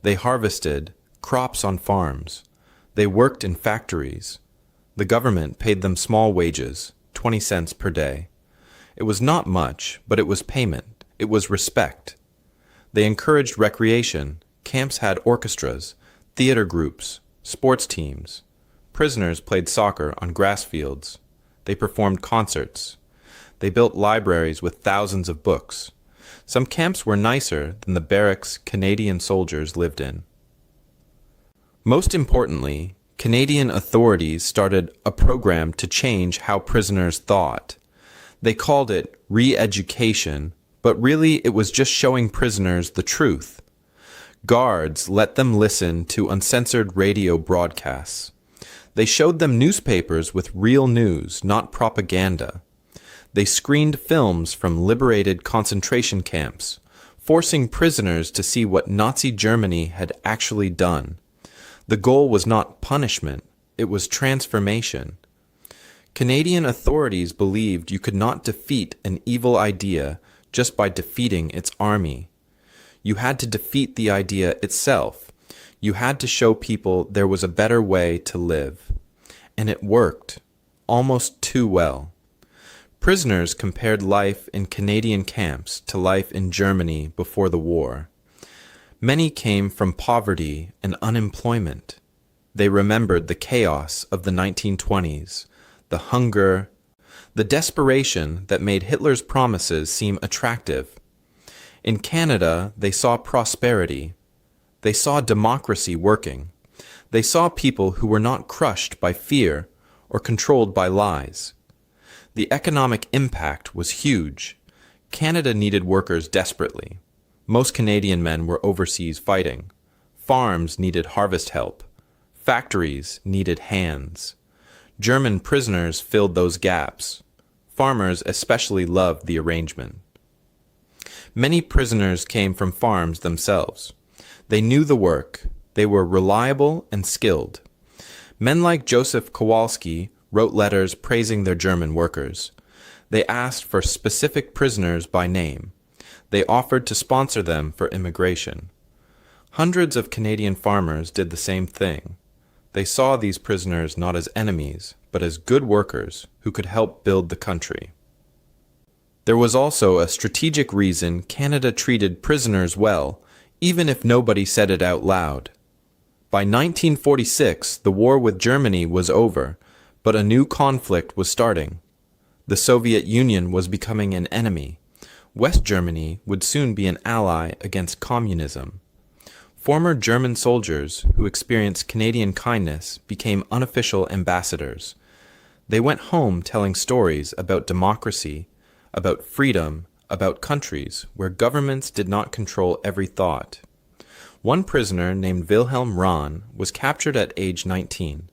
Speaker 1: They harvested crops on farms. They worked in factories. The government paid them small wages, 20 cents per day. It was not much, but it was payment. It was respect. They encouraged recreation. Camps had orchestras, theater groups, sports teams. Prisoners played soccer on grass fields. They performed concerts. They built libraries with thousands of books. Some camps were nicer than the barracks Canadian soldiers lived in. Most importantly, Canadian authorities started a program to change how prisoners thought. They called it re-education, but really it was just showing prisoners the truth. Guards let them listen to uncensored radio broadcasts. They showed them newspapers with real news, not propaganda. They screened films from liberated concentration camps, forcing prisoners to see what Nazi Germany had actually done. The goal was not punishment, it was transformation. Canadian authorities believed you could not defeat an evil idea just by defeating its army. You had to defeat the idea itself. You had to show people there was a better way to live. And it worked, almost too well. Prisoners compared life in Canadian camps to life in Germany before the war. Many came from poverty and unemployment. They remembered the chaos of the 1920s, the hunger, the desperation that made Hitler's promises seem attractive. In Canada, they saw prosperity. They saw democracy working. They saw people who were not crushed by fear or controlled by lies. The economic impact was huge. Canada needed workers desperately. Most Canadian men were overseas fighting. Farms needed harvest help. Factories needed hands. German prisoners filled those gaps. Farmers especially loved the arrangement. Many prisoners came from farms themselves. They knew the work. They were reliable and skilled. Men like Joseph Kowalski wrote letters praising their German workers. They asked for specific prisoners by name. They offered to sponsor them for immigration. Hundreds of Canadian farmers did the same thing. They saw these prisoners not as enemies, but as good workers who could help build the country. There was also a strategic reason Canada treated prisoners well, even if nobody said it out loud. By 1946, the war with Germany was over, but a new conflict was starting. The Soviet Union was becoming an enemy. West Germany would soon be an ally against communism. Former German soldiers who experienced Canadian kindness became unofficial ambassadors. They went home telling stories about democracy, about freedom, about countries where governments did not control every thought. One prisoner named Wilhelm Rahn was captured at age 19.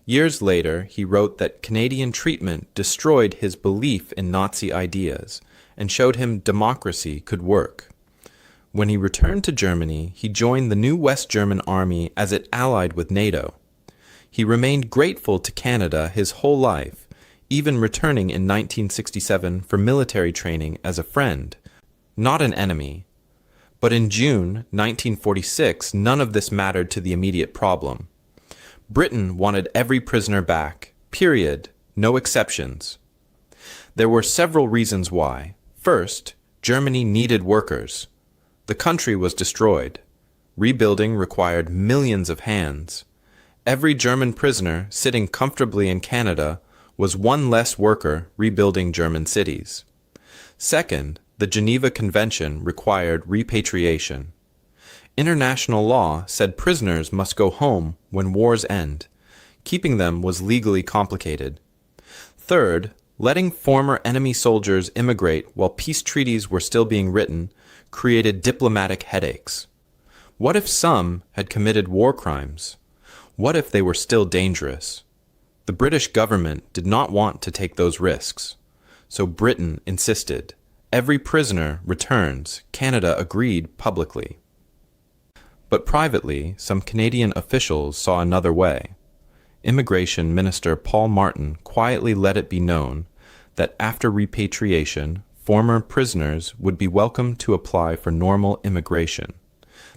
Speaker 1: Years later, he wrote that Canadian treatment destroyed his belief in Nazi ideas and showed him democracy could work. When he returned to Germany, he joined the new West German army as it allied with NATO. He remained grateful to Canada his whole life, even returning in 1967 for military training as a friend, not an enemy. But in June 1946, none of this mattered to the immediate problem. Britain wanted every prisoner back, period, no exceptions. There were several reasons why. First, Germany needed workers. The country was destroyed. Rebuilding required millions of hands. Every German prisoner sitting comfortably in Canada was one less worker rebuilding German cities. Second, the Geneva Convention required repatriation. International law said prisoners must go home when wars end. Keeping them was legally complicated. Third, letting former enemy soldiers immigrate while peace treaties were still being written created diplomatic headaches. What if some had committed war crimes? What if they were still dangerous? The British government did not want to take those risks. So Britain insisted. Every prisoner returns. Canada agreed publicly. But privately, some Canadian officials saw another way. Immigration Minister Paul Martin quietly let it be known that after repatriation, former prisoners would be welcome to apply for normal immigration.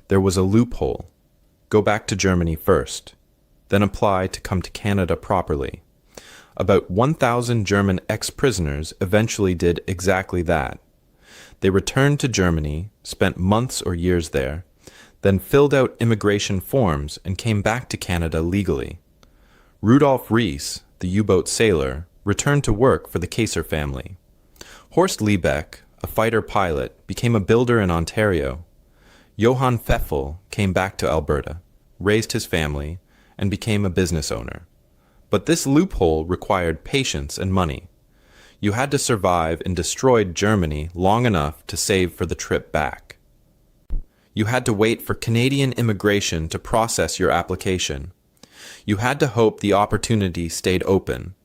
Speaker 1: There was a loophole. Go back to Germany first, then apply to come to Canada properly. About 1,000 German ex-prisoners eventually did exactly that. They returned to Germany, spent months or years there, then filled out immigration forms and came back to Canada legally. Rudolf Rees, the U-boat sailor, returned to work for the Kaiser family. Horst Liebeck, a fighter pilot, became a builder in Ontario. Johann Pfeffel came back to Alberta, raised his family, and became a business owner. But this loophole required patience and money. You had to survive in destroyed Germany long enough to save for the trip back. You had to wait for Canadian immigration to process your application. You had to hope the opportunity stayed open.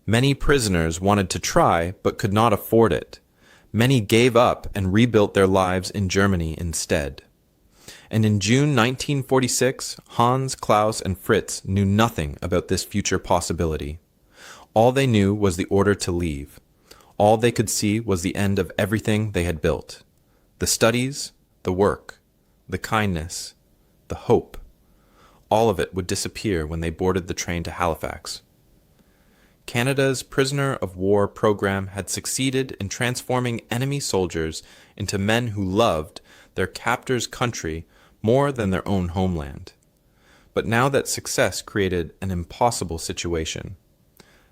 Speaker 1: Many prisoners wanted to try but could not afford it. Many gave up and rebuilt their lives in Germany instead. And in June 1946, Hans, Klaus, and Fritz knew nothing about this future possibility. All they knew was the order to leave. All they could see was the end of everything they had built. The studies, the work, the kindness, the hope. All of it would disappear when they boarded the train to Halifax. Canada's prisoner of war program had succeeded in transforming enemy soldiers into men who loved their captors' country more than their own homeland. But now that success created an impossible situation.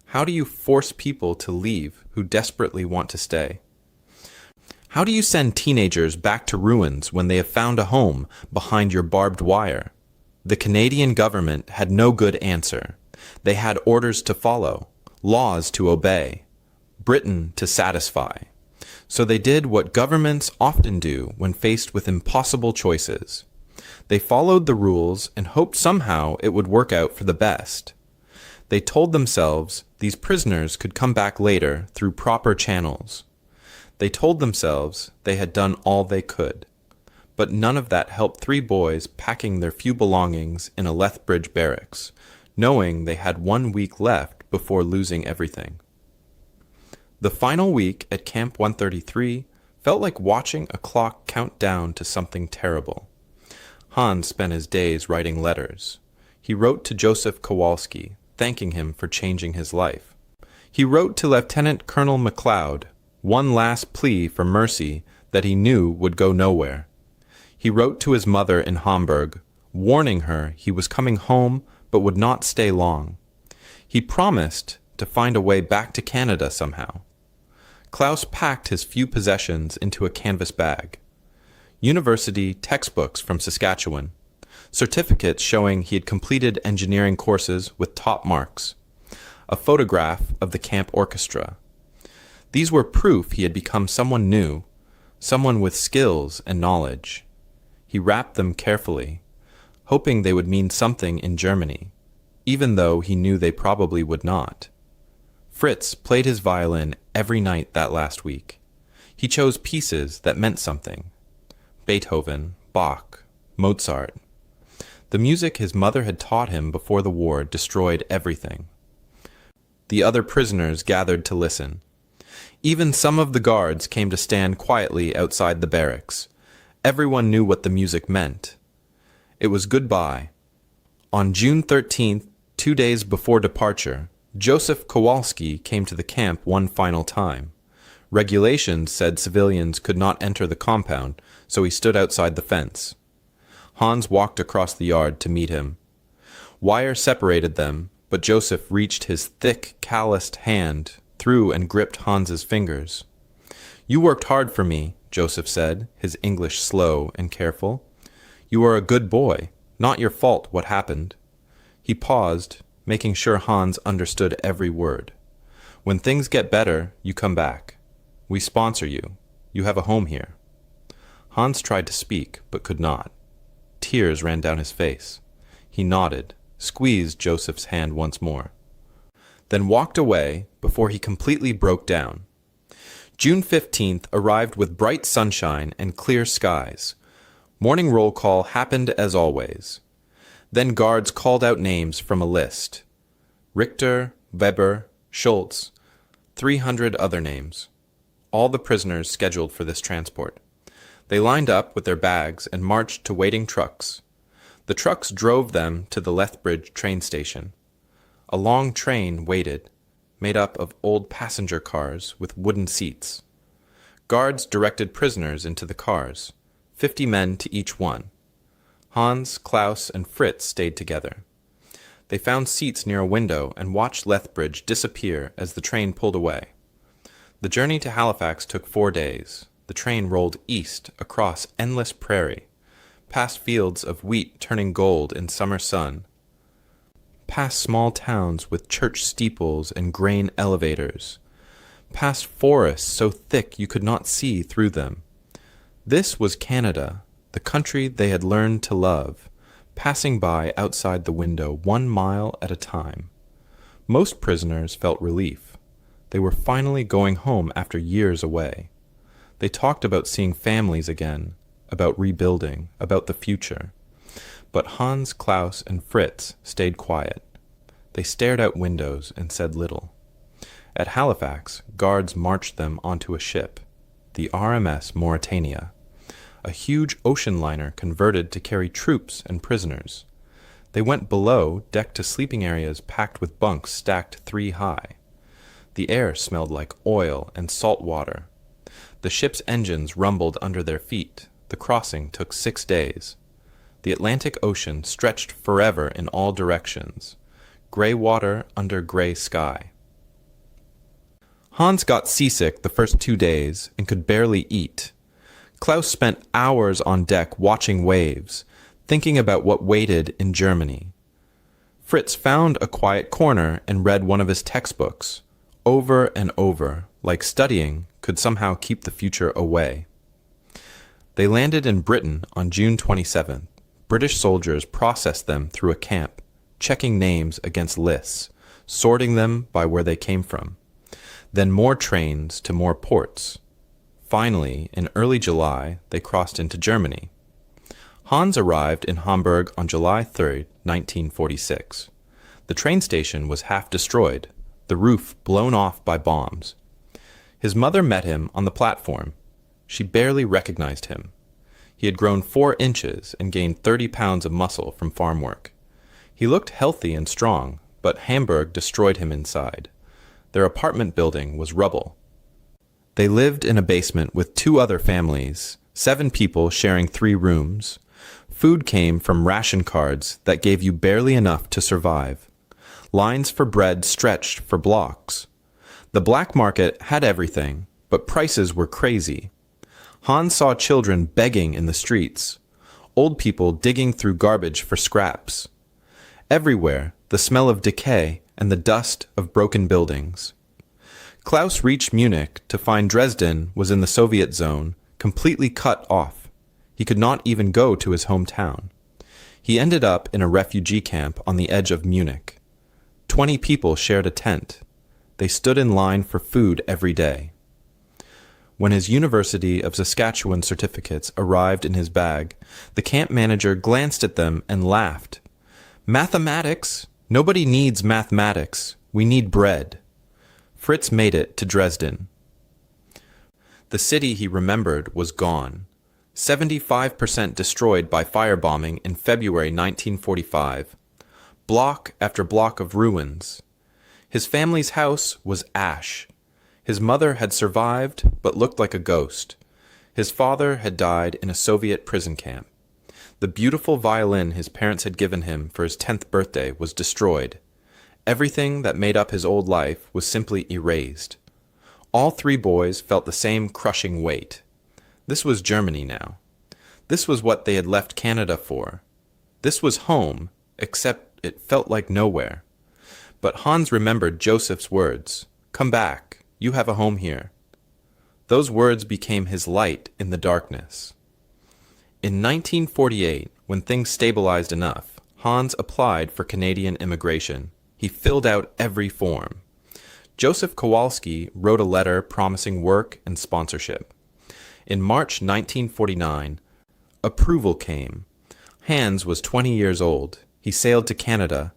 Speaker 1: How do you force people to leave who desperately want to stay? How do you send teenagers back to ruins when they have found a home behind your barbed wire? The Canadian government had no good answer. They had orders to follow, laws to obey, Britain to satisfy. So they did what governments often do when faced with impossible choices. They followed the rules and hoped somehow it would work out for the best. They told themselves these prisoners could come back later through proper channels. They told themselves they had done all they could. But none of that helped three boys packing their few belongings in a Lethbridge barracks, knowing they had 1 week left before losing everything. The final week at Camp 133 felt like watching a clock count down to something terrible. Hans spent his days writing letters. He wrote to Joseph Kowalski, thanking him for changing his life. He wrote to Lieutenant Colonel MacLeod, one last plea for mercy that he knew would go nowhere. He wrote to his mother in Hamburg, warning her he was coming home but would not stay long. He promised to find a way back to Canada somehow. Klaus packed his few possessions into a canvas bag. University textbooks from Saskatchewan, certificates showing he had completed engineering courses with top marks, a photograph of the camp orchestra. These were proof he had become someone new, someone with skills and knowledge. He wrapped them carefully, hoping they would mean something in Germany, even though he knew they probably would not. Fritz played his violin every night that last week. He chose pieces that meant something. Beethoven, Bach, Mozart. The music his mother had taught him before the war destroyed everything. The other prisoners gathered to listen. Even some of the guards came to stand quietly outside the barracks. Everyone knew what the music meant. It was goodbye. On June 13th, 2 days before departure, Joseph Kowalski came to the camp one final time. Regulations said civilians could not enter the compound, so he stood outside the fence. Hans walked across the yard to meet him. Wire separated them, but Joseph reached his thick, calloused hand through and gripped Hans's fingers. "You worked hard for me," Joseph said, his English slow and careful. "You are a good boy. Not your fault what happened." He paused, making sure Hans understood every word. "When things get better, you come back. We sponsor you. You have a home here." Hans tried to speak, but could not. Tears ran down his face. He nodded, squeezed Joseph's hand once more, then walked away before he completely broke down. June 15th arrived with bright sunshine and clear skies. Morning roll call happened as always. Then guards called out names from a list. Richter, Weber, Schultz, 300 other names. All the prisoners scheduled for this transport. They lined up with their bags and marched to waiting trucks. The trucks drove them to the Lethbridge train station. A long train waited, made up of old passenger cars with wooden seats. Guards directed prisoners into the cars, 50 men to each one. Hans, Klaus, and Fritz stayed together. They found seats near a window and watched Lethbridge disappear as the train pulled away. The journey to Halifax took 4 days. The train rolled east across endless prairie, past fields of wheat turning gold in summer sun, past small towns with church steeples and grain elevators, past forests so thick you could not see through them. This was Canada, the country they had learned to love, passing by outside the window 1 mile at a time. Most prisoners felt relief. They were finally going home after years away. They talked about seeing families again, about rebuilding, about the future. But Hans, Klaus, and Fritz stayed quiet. They stared out windows and said little. At Halifax, guards marched them onto a ship, the RMS Mauritania, a huge ocean liner converted to carry troops and prisoners. They went below, decked to sleeping areas packed with bunks stacked 3 high. The air smelled like oil and salt water. The ship's engines rumbled under their feet. The crossing took 6 days. The Atlantic Ocean stretched forever in all directions. Gray water under gray sky. Hans got seasick the first 2 days and could barely eat. Klaus spent hours on deck watching waves, thinking about what waited in Germany. Fritz found a quiet corner and read one of his textbooks, over and over, like studying could somehow keep the future away. They landed in Britain on June 27th. British soldiers processed them through a camp, checking names against lists, sorting them by where they came from. Then more trains to more ports. Finally, in early July, they crossed into Germany. Hans arrived in Hamburg on July 3, 1946. The train station was half destroyed, the roof blown off by bombs. His mother met him on the platform. She barely recognized him. He had grown 4 inches and gained 30 pounds of muscle from farm work. He looked healthy and strong, but Hamburg destroyed him inside. Their apartment building was rubble. They lived in a basement with 2 other families, 7 people sharing 3 rooms. Food came from ration cards that gave you barely enough to survive. Lines for bread stretched for blocks. The black market had everything, but prices were crazy. Hans saw children begging in the streets, old people digging through garbage for scraps. Everywhere, the smell of decay and the dust of broken buildings. Klaus reached Munich to find Dresden was in the Soviet zone, completely cut off. He could not even go to his hometown. He ended up in a refugee camp on the edge of Munich. 20 people shared a tent. They stood in line for food every day. When his University of Saskatchewan certificates arrived in his bag, the camp manager glanced at them and laughed. "Mathematics? Nobody needs mathematics. We need bread." Fritz made it to Dresden. The city he remembered was gone, 75% destroyed by firebombing in February 1945. Block after block of ruins. His family's house was ash. His mother had survived, but looked like a ghost. His father had died in a Soviet prison camp. The beautiful violin his parents had given him for his 10th birthday was destroyed. Everything that made up his old life was simply erased. All 3 boys felt the same crushing weight. This was Germany now. This was what they had left Canada for. This was home, except it felt like nowhere. But Hans remembered Joseph's words, "Come back, you have a home here." Those words became his light in the darkness. In 1948, when things stabilized enough, Hans applied for Canadian immigration. He filled out every form. Joseph Kowalski wrote a letter promising work and sponsorship. In March 1949, approval came. Hans was 20 years old. He sailed to Canada,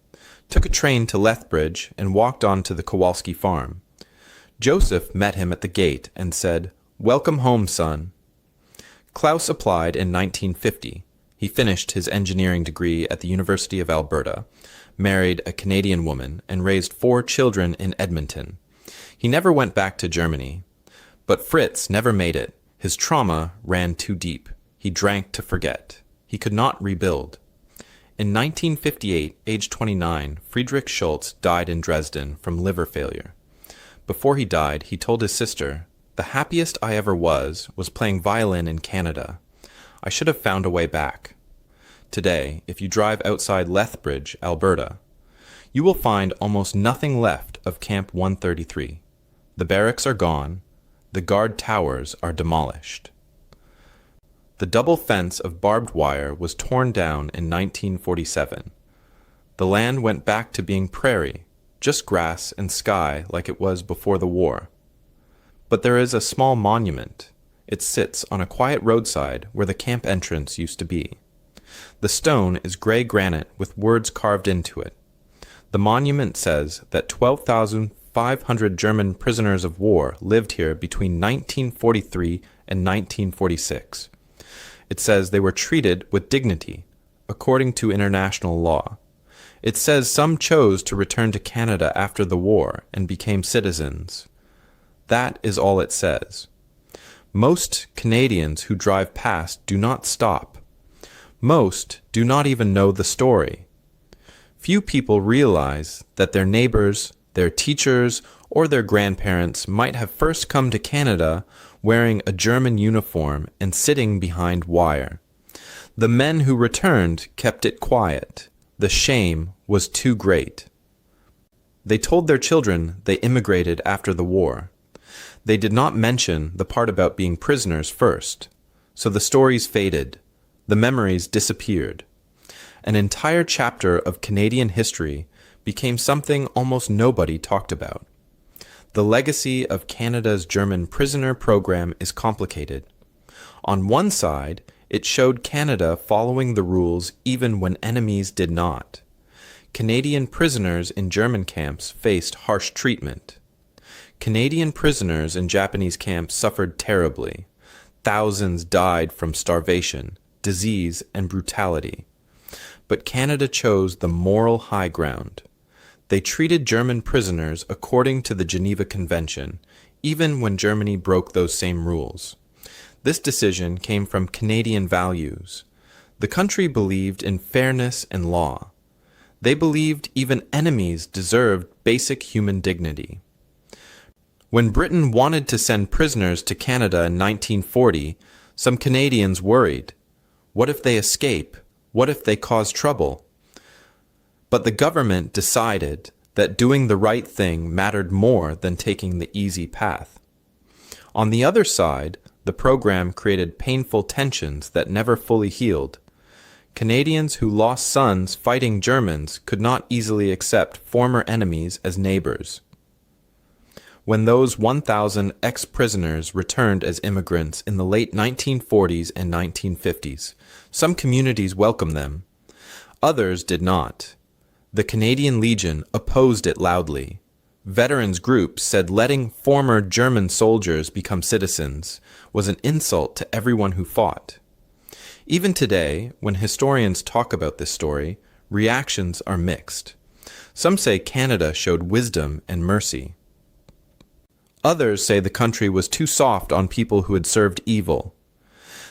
Speaker 1: took a train to Lethbridge, and walked on to the Kowalski farm. Joseph met him at the gate and said, "Welcome home, son." Klaus applied in 1950. He finished his engineering degree at the University of Alberta, married a Canadian woman, and raised 4 children in Edmonton. He never went back to Germany. But Fritz never made it. His trauma ran too deep. He drank to forget. He could not rebuild. In 1958, age 29, Friedrich Schultz died in Dresden from liver failure. Before he died, he told his sister, "The happiest I ever was playing violin in Canada. I should have found a way back." Today, if you drive outside Lethbridge, Alberta, you will find almost nothing left of Camp 133. The barracks are gone. The guard towers are demolished. The double fence of barbed wire was torn down in 1947. The land went back to being prairie, just grass and sky like it was before the war. But there is a small monument. It sits on a quiet roadside where the camp entrance used to be. The stone is gray granite with words carved into it. The monument says that 12,500 German prisoners of war lived here between 1943 and 1946. It says they were treated with dignity, according to international law. It says some chose to return to Canada after the war and became citizens. That is all it says. Most Canadians who drive past do not stop. Most do not even know the story. Few people realize that their neighbors, their teachers, or their grandparents might have first come to Canada wearing a German uniform and sitting behind wire. The men who returned kept it quiet. The shame was too great. They told their children they immigrated after the war. They did not mention the part about being prisoners first, so the stories faded. The memories disappeared. An entire chapter of Canadian history became something almost nobody talked about. The legacy of Canada's German prisoner program is complicated. On one side, it showed Canada following the rules even when enemies did not. Canadian prisoners in German camps faced harsh treatment. Canadian prisoners in Japanese camps suffered terribly. Thousands died from starvation, disease, and brutality. But Canada chose the moral high ground. They treated German prisoners according to the Geneva Convention, even when Germany broke those same rules. This decision came from Canadian values. The country believed in fairness and law. They believed even enemies deserved basic human dignity. When Britain wanted to send prisoners to Canada in 1940, some Canadians worried. What if they escape? What if they cause trouble? But the government decided that doing the right thing mattered more than taking the easy path. On the other side, the program created painful tensions that never fully healed. Canadians who lost sons fighting Germans could not easily accept former enemies as neighbors. When those 1,000 ex-prisoners returned as immigrants in the late 1940s and 1950s, some communities welcomed them. Others did not. The Canadian Legion opposed it loudly. Veterans groups said letting former German soldiers become citizens was an insult to everyone who fought. Even today, when historians talk about this story, reactions are mixed. Some say Canada showed wisdom and mercy. Others say the country was too soft on people who had served evil.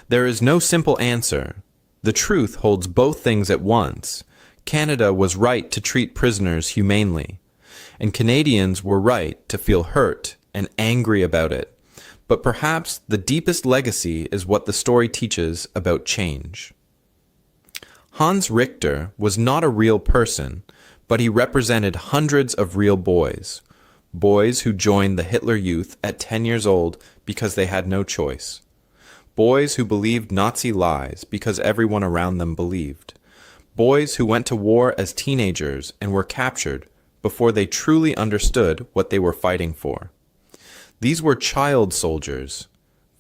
Speaker 1: There is no simple answer. The truth holds both things at once. Canada was right to treat prisoners humanely, and Canadians were right to feel hurt and angry about it. But perhaps the deepest legacy is what the story teaches about change. Hans Richter was not a real person, but he represented hundreds of real boys. Boys who joined the Hitler Youth at 10 years old because they had no choice. Boys who believed Nazi lies because everyone around them believed. Boys who went to war as teenagers and were captured before they truly understood what they were fighting for. These were child soldiers,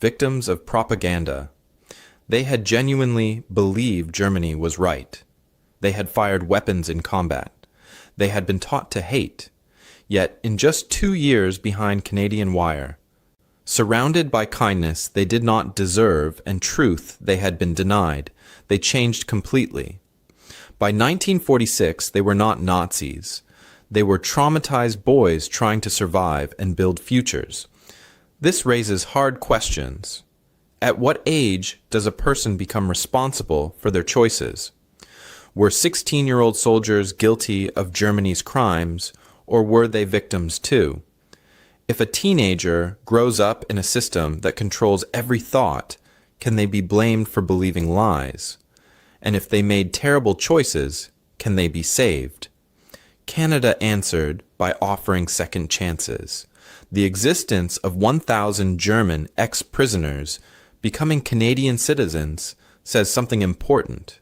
Speaker 1: victims of propaganda. They had genuinely believed Germany was right. They had fired weapons in combat. They had been taught to hate. Yet, in just 2 years behind Canadian wire, surrounded by kindness they did not deserve and truth they had been denied, they changed completely. By 1946, they were not Nazis. They were traumatized boys trying to survive and build futures. This raises hard questions. At what age does a person become responsible for their choices? Were 16-year-old soldiers guilty of Germany's crimes, or were they victims too? If a teenager grows up in a system that controls every thought, can they be blamed for believing lies? And if they made terrible choices, can they be saved? Canada answered by offering second chances. The existence of 1,000 German ex-prisoners becoming Canadian citizens says something important.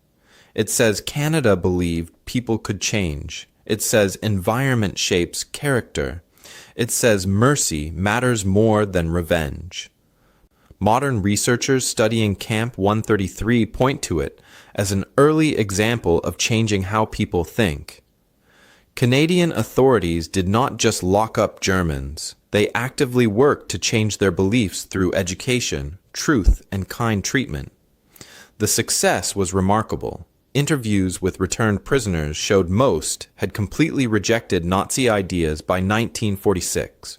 Speaker 1: It says Canada believed people could change. It says environment shapes character. It says mercy matters more than revenge. Modern researchers studying Camp 133 point to it as an early example of changing how people think. Canadian authorities did not just lock up Germans. They actively worked to change their beliefs through education, truth, and kind treatment. The success was remarkable. interviews with returned prisoners showed most had completely rejected Nazi ideas by 1946.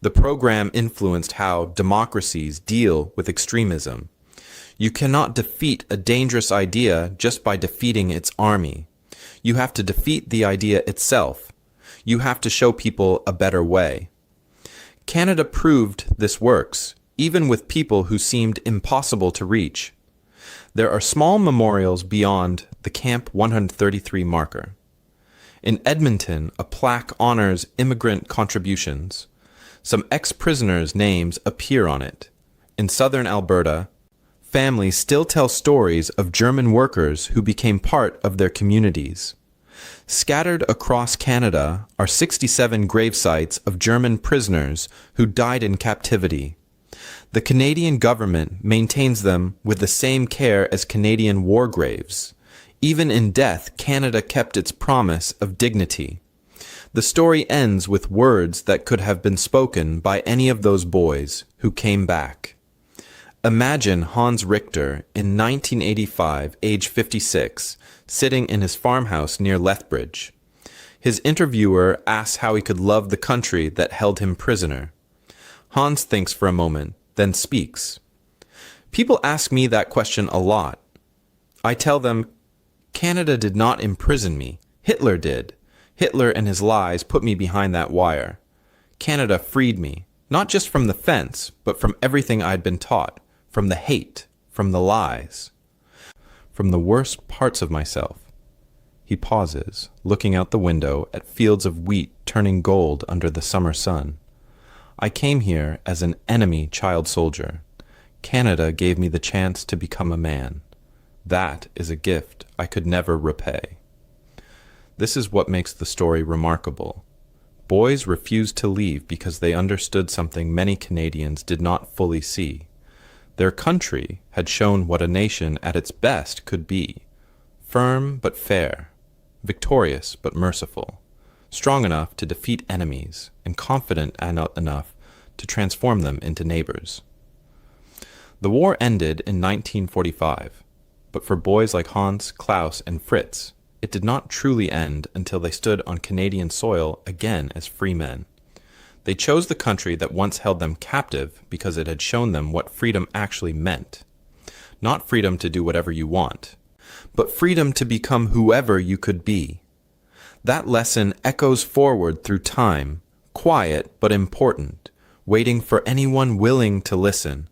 Speaker 1: The program influenced how democracies deal with extremism. You cannot defeat a dangerous idea just by defeating its army. You have to defeat the idea itself. You have to show people a better way. Canada proved this works, even with people who seemed impossible to reach. There are small memorials beyond the Camp 133 marker. In Edmonton, a plaque honors immigrant contributions. Some ex-prisoners' names appear on it. In southern Alberta, families still tell stories of German workers who became part of their communities. Scattered across Canada are 67 gravesites of German prisoners who died in captivity. The Canadian government maintains them with the same care as Canadian war graves. Even in death, Canada kept its promise of dignity. The story ends with words that could have been spoken by any of those boys who came back. Imagine Hans Richter in 1985, age 56, sitting in his farmhouse near Lethbridge. His interviewer asks how he could love the country that held him prisoner. Hans thinks for a moment, then speaks. People ask me that question a lot. I tell them, Canada did not imprison me. Hitler did. Hitler and his lies put me behind that wire. Canada freed me, not just from the fence, but from everything I'd been taught, from the hate, from the lies, from the worst parts of myself. He pauses, looking out the window at fields of wheat turning gold under the summer sun. I came here as an enemy child soldier. Canada gave me the chance to become a man. That is a gift I could never repay. This is what makes the story remarkable. Boys refused to leave because they understood something many Canadians did not fully see. Their country had shown what a nation at its best could be: firm but fair, victorious but merciful, strong enough to defeat enemies, and confident enough to transform them into neighbors. The war ended in 1945, but for boys like Hans, Klaus, and Fritz, it did not truly end until they stood on Canadian soil again as free men. They chose the country that once held them captive because it had shown them what freedom actually meant. Not freedom to do whatever you want, but freedom to become whoever you could be. That lesson echoes forward through time, quiet but important, waiting for anyone willing to listen,